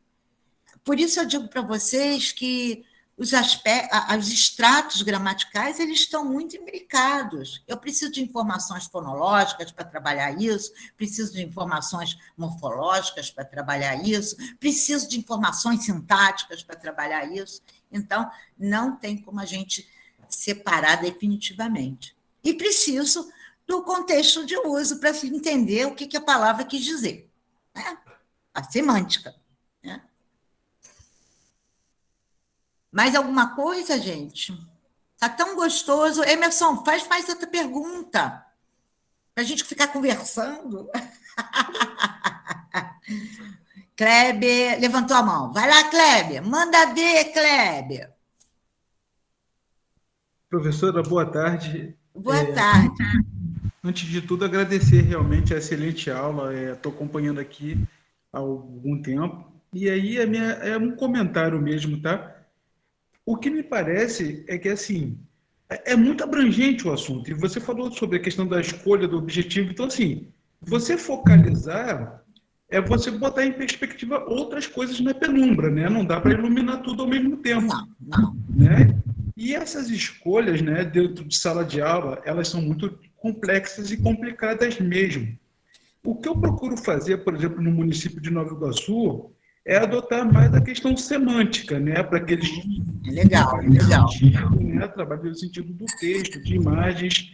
[SPEAKER 1] Por isso eu digo para vocês que os extratos gramaticais eles estão muito imbricados. Eu preciso de informações fonológicas para trabalhar isso, preciso de informações morfológicas para trabalhar isso, preciso de informações sintáticas para trabalhar isso. Então, não tem como a gente separar definitivamente. E preciso do contexto de uso para se entender o que a palavra quis dizer. Né? A semântica. Né? Mais alguma coisa, gente? Está tão gostoso. Emerson, faz mais outra pergunta. Para a gente ficar conversando. Kleber levantou a mão. Vai lá, Kleber. Manda ver, Kleber.
[SPEAKER 6] Professora, boa tarde.
[SPEAKER 1] Boa tarde.
[SPEAKER 6] Antes de tudo, agradecer realmente a excelente aula. Estou acompanhando aqui há algum tempo. E aí é um comentário mesmo, tá? O que me parece é que, assim, é muito abrangente o assunto. E você falou sobre a questão da escolha do objetivo. Então, assim, você focalizar é você botar em perspectiva outras coisas na penumbra, né? Não dá para iluminar tudo ao mesmo tempo.
[SPEAKER 1] Não.
[SPEAKER 6] Né? E essas escolhas, né, dentro de sala de aula, elas são muito complexas e complicadas mesmo. O que eu procuro fazer, por exemplo, no município de Nova Iguaçu, é adotar mais a questão semântica, né, para aqueles
[SPEAKER 1] legal.
[SPEAKER 6] Né, trabalho no sentido do texto, de imagens.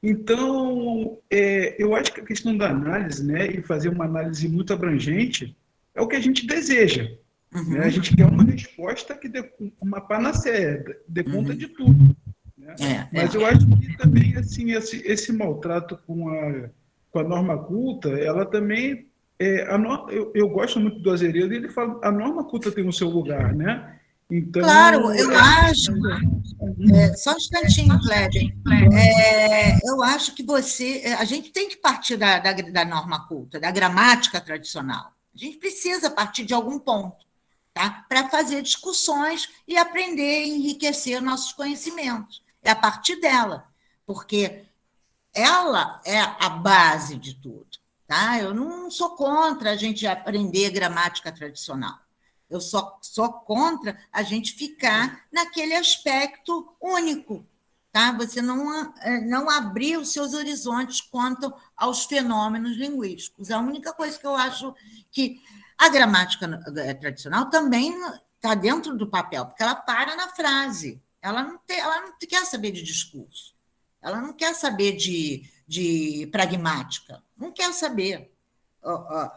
[SPEAKER 6] Então, eu acho que a questão da análise, né, e fazer uma análise muito abrangente, é o que a gente deseja. Né? A gente quer uma resposta que dê uma panaceia, dê conta de tudo. Né? Mas eu acho que também assim, esse maltrato com a norma culta, ela também... eu gosto muito do Azeredo, e ele fala a norma culta tem o seu lugar, né? Então,
[SPEAKER 1] claro, eu acho... só um instantinho, Kleber. Eu acho que a gente tem que partir da norma culta, da gramática tradicional. A gente precisa partir de algum ponto, tá? Para fazer discussões e aprender e enriquecer nossos conhecimentos. É a partir dela, porque ela é a base de tudo. Tá? Eu não sou contra a gente aprender gramática tradicional. Eu sou contra a gente ficar naquele aspecto único. Tá? Você não abrir os seus horizontes quanto aos fenômenos linguísticos. A única coisa que eu acho que a gramática tradicional também está dentro do papel, porque ela para na frase. Ela não quer saber de discurso. Ela não quer saber de pragmática. Não quer saber.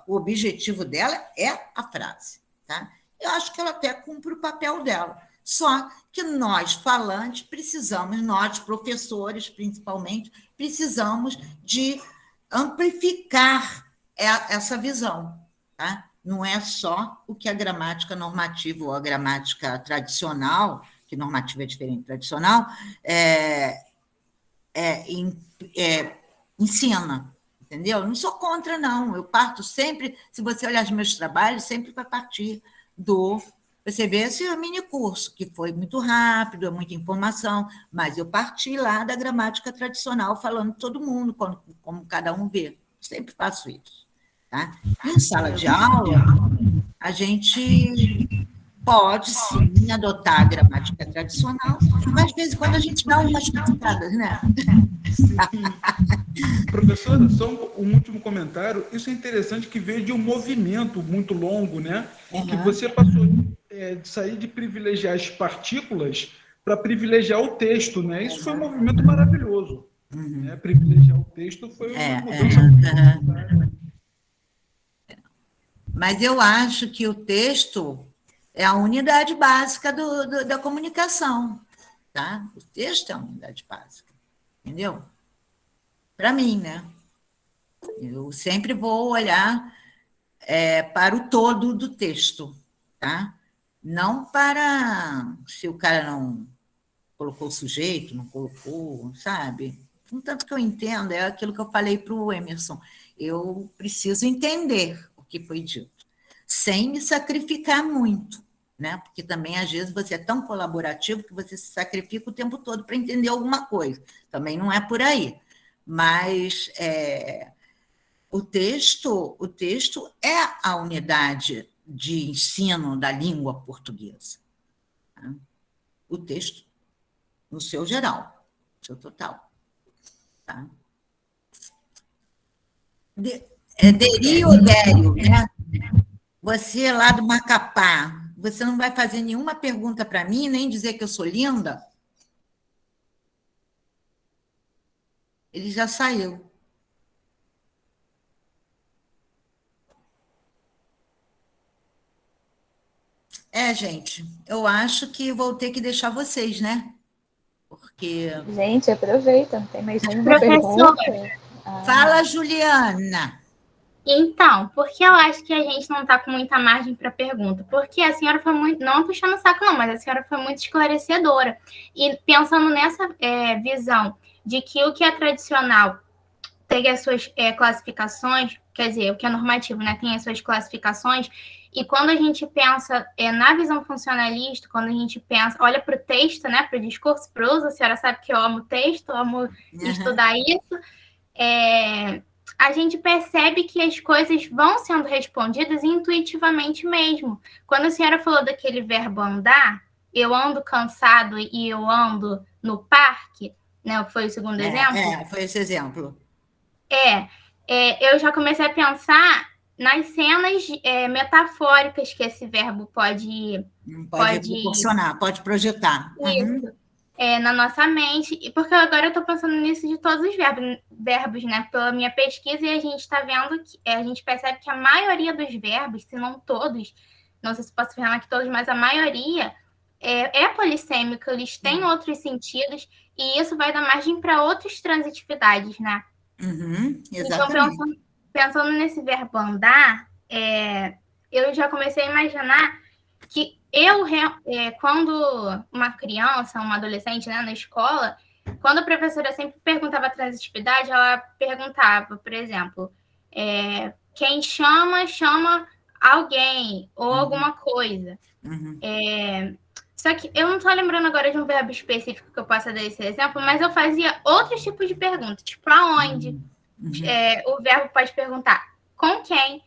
[SPEAKER 1] O objetivo dela é a frase. Tá? Eu acho que ela até cumpre o papel dela. Só que nós, falantes, precisamos, nós, professores, principalmente, precisamos de amplificar essa visão. Tá? Não é só o que a gramática normativa ou a gramática tradicional, que normativa é diferente de tradicional, ensina. entendeu? Não sou contra, não. Eu parto sempre, se você olhar os meus trabalhos, sempre vai partir do... Você vê esse mini curso, que foi muito rápido, é muita informação, mas eu parti lá da gramática tradicional, falando todo mundo, como cada um vê. Sempre faço isso. Tá? Em sala de aula, a gente pode, sim, adotar a gramática tradicional, mas, de vez em quando, a gente dá umas criticadas, né?
[SPEAKER 6] Professora, só um último comentário. Isso é interessante, que veio de um movimento muito longo, né? Que você passou de sair de privilegiar as partículas para privilegiar o texto, né? Isso foi um movimento maravilhoso. Né? Privilegiar o texto foi uma mudança.
[SPEAKER 1] Mas eu acho que o texto é a unidade básica da comunicação, tá? O texto é a unidade básica, entendeu? Para mim, né? Eu sempre vou olhar para o todo do texto, tá? Não para se o cara não colocou o sujeito, não colocou, sabe? Tanto que eu entendo, é aquilo que eu falei para o Emerson. Eu preciso entender o que foi dito, sem me sacrificar muito, né? Porque também, às vezes, você é tão colaborativo que você se sacrifica o tempo todo para entender alguma coisa. Também não é por aí. Mas o texto é a unidade de ensino da língua portuguesa. Tá? O texto, no seu geral, no seu total. Tá? Deri ou Dério, né? Você lá do Macapá, você não vai fazer nenhuma pergunta para mim, nem dizer que eu sou linda? Ele já saiu. Gente, eu acho que vou ter que deixar vocês, né? Porque...
[SPEAKER 2] Gente, aproveita, não tem mais nenhuma pergunta.
[SPEAKER 1] Fala, Juliana.
[SPEAKER 7] Então, porque eu acho que a gente não está com muita margem para pergunta? Porque a senhora foi muito, não puxando o saco não, mas a senhora foi muito esclarecedora. E pensando nessa visão de que o que é tradicional tem as suas classificações, quer dizer, o que é normativo, né, tem as suas classificações, e quando a gente pensa na visão funcionalista, quando a gente pensa, olha para o texto, né, para o discurso, para o uso, a senhora sabe que eu amo texto, amo estudar isso, a gente percebe que as coisas vão sendo respondidas intuitivamente mesmo. Quando a senhora falou daquele verbo andar, eu ando cansado e eu ando no parque, né, foi o segundo exemplo?
[SPEAKER 1] Foi esse exemplo.
[SPEAKER 7] Eu já comecei a pensar nas cenas metafóricas que esse verbo pode
[SPEAKER 1] proporcionar, pode projetar.
[SPEAKER 7] Isso. Na nossa mente, porque agora eu estou pensando nisso de todos os verbos, né? Pela minha pesquisa, e a gente está vendo que a gente percebe que a maioria dos verbos, se não todos, não sei se posso afirmar que todos, mas a maioria é polissêmica, eles têm outros sentidos, e isso vai dar margem para outras transitividades, né?
[SPEAKER 1] Exatamente.
[SPEAKER 7] Então, pensando nesse verbo andar, eu já comecei a imaginar que quando uma criança, uma adolescente, né, na escola, quando a professora sempre perguntava a transitividade, ela perguntava, por exemplo, quem chama alguém ou alguma coisa. Só que eu não estou lembrando agora de um verbo específico que eu possa dar esse exemplo, mas eu fazia outros tipos de perguntas, tipo, aonde? O verbo pode perguntar com quem?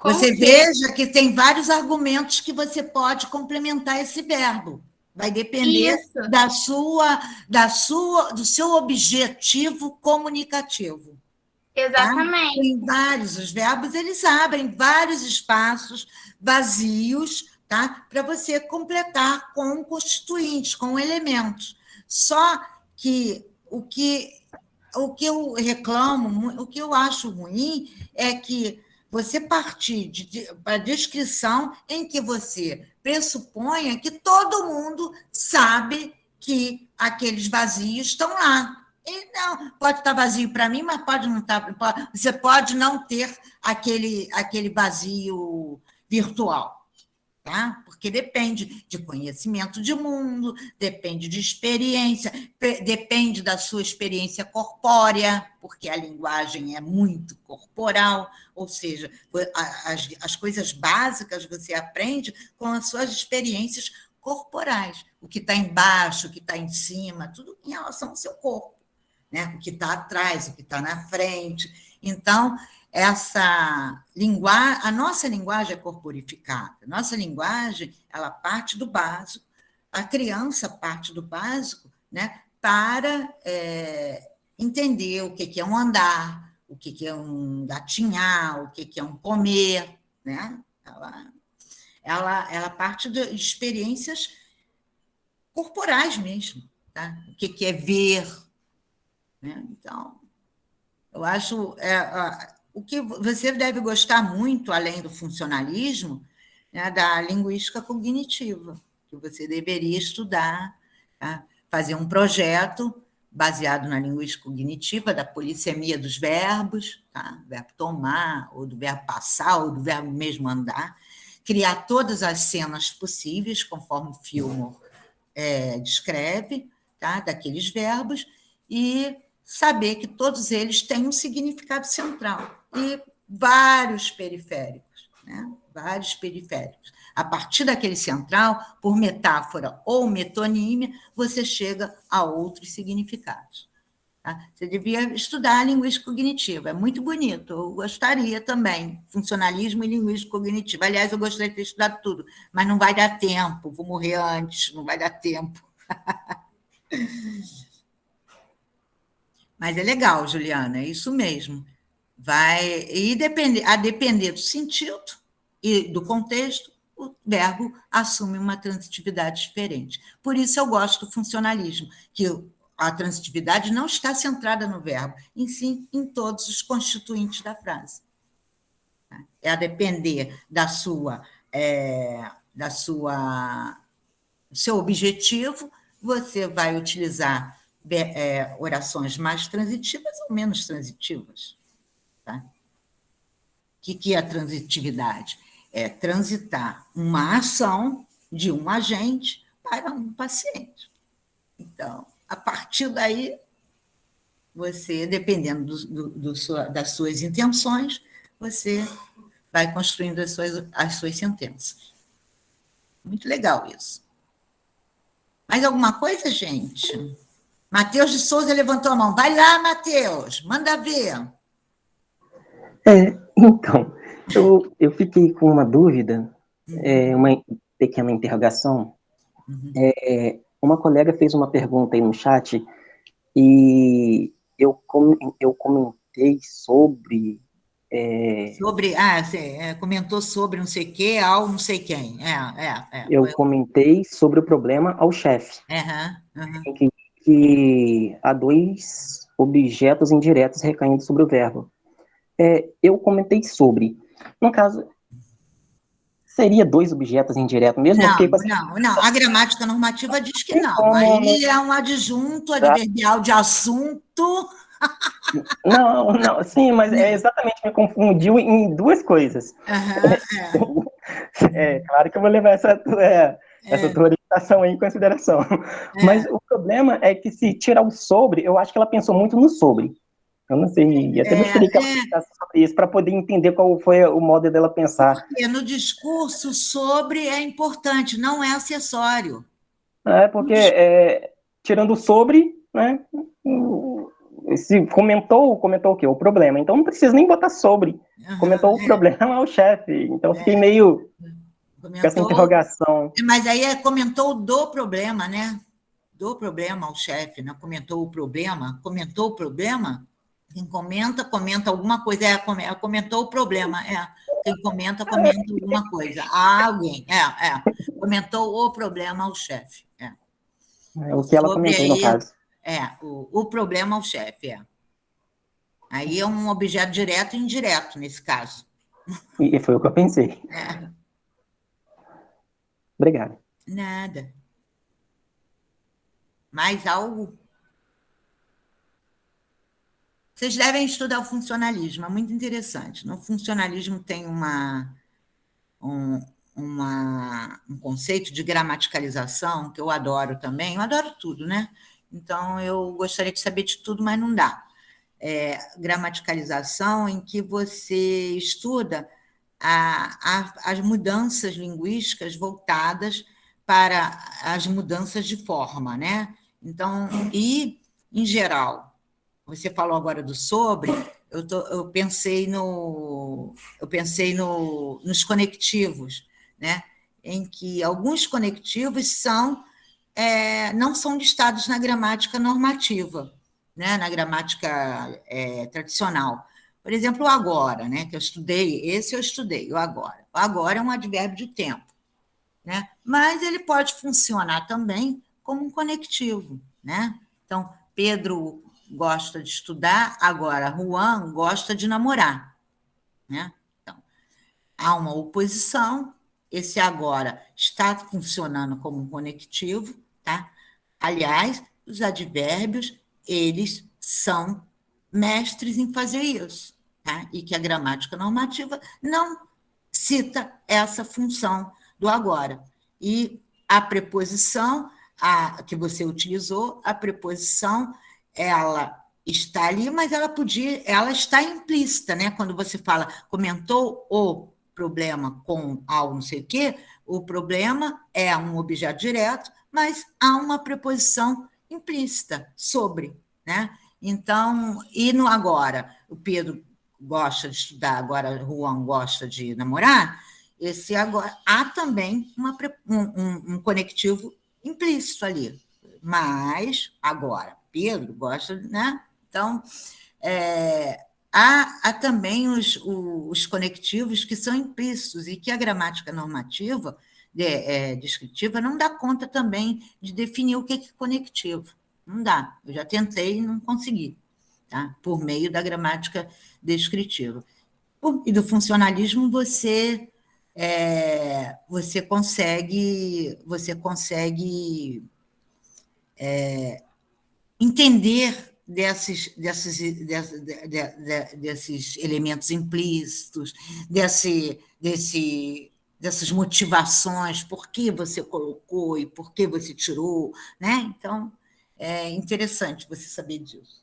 [SPEAKER 1] Você veja que tem vários argumentos que você pode complementar esse verbo. Vai depender do seu objetivo comunicativo.
[SPEAKER 7] Exatamente.
[SPEAKER 1] Tá? Tem vários, os verbos, eles abrem vários espaços vazios, tá? Para você completar com constituintes, com elementos. Só que o que eu reclamo, o que eu acho ruim é que você partir para a descrição em que você pressuponha que todo mundo sabe que aqueles vazios estão lá. E não, pode estar vazio para mim, mas pode não estar. Você pode não ter aquele vazio virtual. tá? Porque depende de conhecimento de mundo, depende de experiência, depende da sua experiência corpórea, porque a linguagem é muito corporal, ou seja, as coisas básicas você aprende com as suas experiências corporais, o que está embaixo, o que está em cima, tudo em relação ao seu corpo, né? O que está atrás, o que está na frente. Então, a nossa linguagem é corporificada. Nossa linguagem, ela parte do básico, a criança parte do básico, né, para entender o que é um andar, o que é um gatinhar, o que é um comer, né? Ela parte de experiências corporais mesmo, tá? O que é ver, né? Então, eu acho o que você deve gostar muito, além do funcionalismo, né, da linguística cognitiva, que você deveria estudar, tá? Fazer um projeto baseado na linguística cognitiva, da polissemia dos verbos, tá? Do verbo tomar, ou do verbo passar, ou do verbo mesmo andar, criar todas as cenas possíveis, conforme o Fillmore descreve, tá? Daqueles verbos, e saber que todos eles têm um significado central e vários periféricos, né? Vários periféricos. A partir daquele central, por metáfora ou metonímia, você chega a outros significados. Tá? Você devia estudar a linguística cognitiva, é muito bonito, eu gostaria também, funcionalismo e linguística cognitiva. Aliás, eu gostaria de ter estudado tudo, mas não vai dar tempo, vou morrer antes, não vai dar tempo. Mas é legal, Juliana, é isso mesmo. A depender do sentido e do contexto, o verbo assume uma transitividade diferente. Por isso eu gosto do funcionalismo, que a transitividade não está centrada no verbo, em sim em todos os constituintes da frase. É a depender do seu objetivo, você vai utilizar orações mais transitivas ou menos transitivas. Tá? O que é a transitividade? É transitar uma ação de um agente para um paciente. Então, a partir daí, você, dependendo das suas intenções, você vai construindo as suas sentenças. Muito legal isso. Mais alguma coisa, gente? Matheus de Souza levantou a mão. Vai lá, Matheus, manda ver.
[SPEAKER 5] Então, eu fiquei com uma dúvida, uma pequena interrogação. Uma colega fez uma pergunta aí no chat e eu comentei sobre...
[SPEAKER 1] Você comentou sobre não sei o quê, ao não sei quem.
[SPEAKER 5] Eu comentei sobre o problema ao chefe. Que há dois objetos indiretos recaindo sobre o verbo. Eu comentei sobre. No caso, seria dois objetos indiretos mesmo?
[SPEAKER 1] Não. A gramática normativa diz que não. Aí é um adjunto adverbial de assunto.
[SPEAKER 5] Não, sim, mas exatamente, me confundiu em duas coisas. Claro que eu vou levar essa tua orientação aí em consideração. Mas o problema é que se tirar o sobre, eu acho que ela pensou muito no sobre. Eu não sei, até gostaria que ela pensasse sobre isso, para poder entender qual foi o modo dela pensar.
[SPEAKER 1] Porque no discurso, sobre é importante, não é acessório.
[SPEAKER 5] Porque tirando o sobre, né, se comentou o quê? O problema. Então não precisa nem botar sobre. Comentou o problema ao chefe. Então fiquei meio com essa interrogação.
[SPEAKER 1] Mas aí comentou do problema, né? Do problema ao chefe, né? Comentou o problema. Quem comenta alguma coisa. Comentou o problema. Quem comenta alguma coisa. Alguém. Comentou o problema ao chefe.
[SPEAKER 5] O que ela comentou, no caso.
[SPEAKER 1] O problema ao chefe. Aí é um objeto direto e indireto, nesse caso.
[SPEAKER 5] E foi o que eu pensei. Obrigado.
[SPEAKER 1] Nada. Mais algo? Vocês devem estudar o funcionalismo, é muito interessante. No funcionalismo tem um conceito de gramaticalização, que eu adoro também, eu adoro tudo, né? Então, eu gostaria de saber de tudo, mas não dá. Gramaticalização em que você estuda as mudanças linguísticas voltadas para as mudanças de forma, né? Então, e, em geral, você falou agora do sobre, eu pensei nos conectivos, né? Em que alguns conectivos não são listados na gramática normativa, né? Na gramática tradicional. Por exemplo, o agora, né? Que eu estudei, o agora. O agora é um advérbio de tempo, né? Mas ele pode funcionar também como um conectivo, né? Então, Pedro gosta de estudar, agora Juan gosta de namorar, né? Então, há uma oposição, esse agora está funcionando como um conectivo, tá? Aliás, os advérbios, eles são mestres em fazer isso, tá? E que a gramática normativa não cita essa função do agora. E a preposição que você utilizou, a preposição, ela está ali, mas ela está implícita, né? Quando você fala, comentou o problema com algo não sei o quê, o problema é um objeto direto, mas há uma preposição implícita sobre, né? Então, e no agora, o Pedro gosta de estudar, agora o Juan gosta de namorar, esse agora há também um conectivo implícito ali. Mas, agora, Pedro gosta, né? Então, há também os conectivos que são implícitos e que a gramática normativa, descritiva, não dá conta também de definir o que é conectivo. Não dá. Eu já tentei e não consegui, tá? Por meio da gramática descritiva. E do funcionalismo, você consegue entender desses elementos implícitos, dessas motivações, por que você colocou e por que você tirou, né? Então, é interessante você saber disso.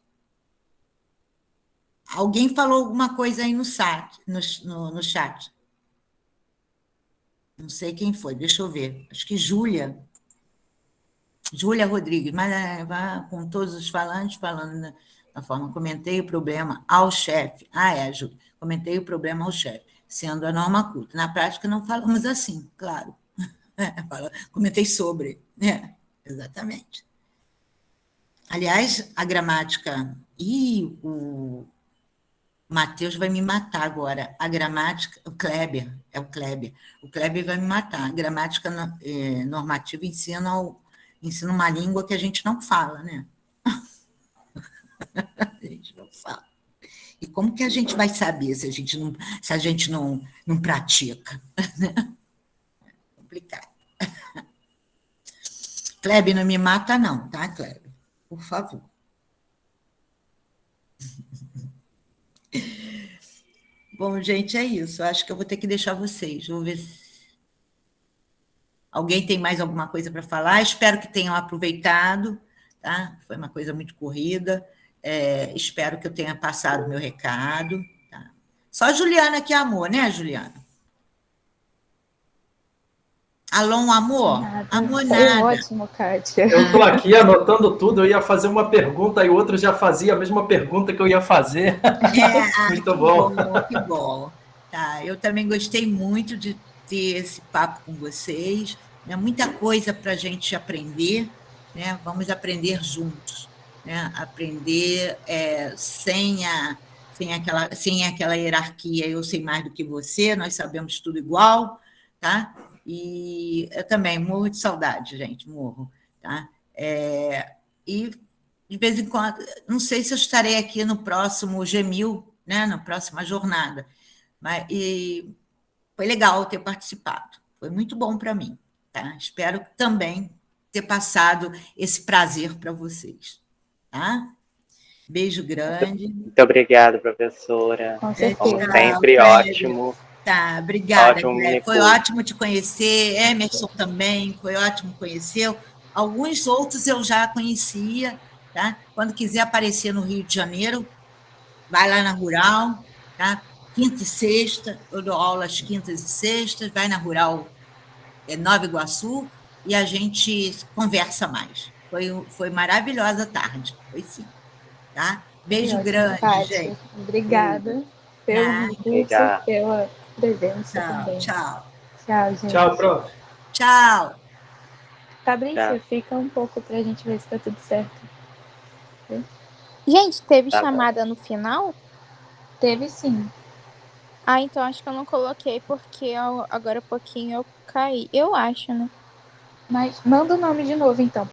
[SPEAKER 1] Alguém falou alguma coisa aí no chat. Não sei quem foi, deixa eu ver. Acho que Júlia Rodrigues, mas com todos os falantes, falando da forma, comentei o problema ao chefe. Júlia, comentei o problema ao chefe, sendo a norma culta. Na prática, não falamos assim, claro. Comentei sobre, exatamente. Aliás, a gramática... o Matheus vai me matar agora. A gramática... O Kleber vai me matar. A gramática normativa ensina uma língua que a gente não fala, né? A gente não fala. E como que a gente vai saber se a gente não pratica? É complicado. Kleber, não me mata não, tá, Kleber? Por favor. Bom, gente, é isso. Acho que eu vou ter que deixar vocês. Vou ver se alguém tem mais alguma coisa para falar. Espero que tenham aproveitado, tá? Foi uma coisa muito corrida. Espero que eu tenha passado o meu recado. Tá? Só a Juliana que amou, né, Juliana? Alô, amor?
[SPEAKER 2] Nada.
[SPEAKER 1] Amor,
[SPEAKER 2] Foi
[SPEAKER 1] nada.
[SPEAKER 2] ótimo, Kátia.
[SPEAKER 8] Eu estou aqui anotando tudo, eu ia fazer uma pergunta e o outro já fazia a mesma pergunta que eu ia fazer. Muito bom.
[SPEAKER 1] Que bom. Tá, eu também gostei muito de ter esse papo com vocês. É muita coisa para a gente aprender, né? Vamos aprender juntos, né? Aprender sem aquela hierarquia, eu sei mais do que você, nós sabemos tudo igual, tá? E eu também morro de saudade, gente, morro, tá? E, de vez em quando, não sei se eu estarei aqui no próximo G1000, né? Na próxima jornada, e foi legal ter participado, foi muito bom para mim, tá? Espero também ter passado esse prazer para vocês, tá? Beijo grande.
[SPEAKER 4] Muito obrigado, professora.
[SPEAKER 2] Com certeza.
[SPEAKER 4] Como sempre, ótimo.
[SPEAKER 1] Tá, obrigada,
[SPEAKER 4] Ótimo,
[SPEAKER 1] André. Foi
[SPEAKER 4] Minicurso.
[SPEAKER 1] ótimo te conhecer, Emerson também, foi ótimo conhecê-lo. Alguns outros eu já conhecia, tá? Quando quiser aparecer no Rio de Janeiro, vai lá na Rural, tá? Quinta e sexta, eu dou aula às quintas e sextas, vai na Rural Nova Iguaçu e a gente conversa mais. Foi maravilhosa a tarde, foi sim, tá? Beijo grande,
[SPEAKER 2] Tati.
[SPEAKER 1] gente.
[SPEAKER 2] Obrigada pelo
[SPEAKER 1] Nada.
[SPEAKER 2] curso,
[SPEAKER 4] Obrigado.
[SPEAKER 2] pela presença
[SPEAKER 1] Tchau,
[SPEAKER 2] também.
[SPEAKER 1] tchau.
[SPEAKER 2] Tchau, gente.
[SPEAKER 8] Tchau, prof.
[SPEAKER 1] Tchau.
[SPEAKER 2] Fabrício,
[SPEAKER 4] Tchau.
[SPEAKER 2] fica um pouco pra gente ver se tá tudo certo.
[SPEAKER 9] Gente, teve
[SPEAKER 4] Tá bom.
[SPEAKER 9] chamada no final?
[SPEAKER 2] Teve sim.
[SPEAKER 9] Ah, então acho que eu não coloquei porque agora há pouquinho eu caí. Eu acho, né?
[SPEAKER 2] Mas manda o nome de novo, então.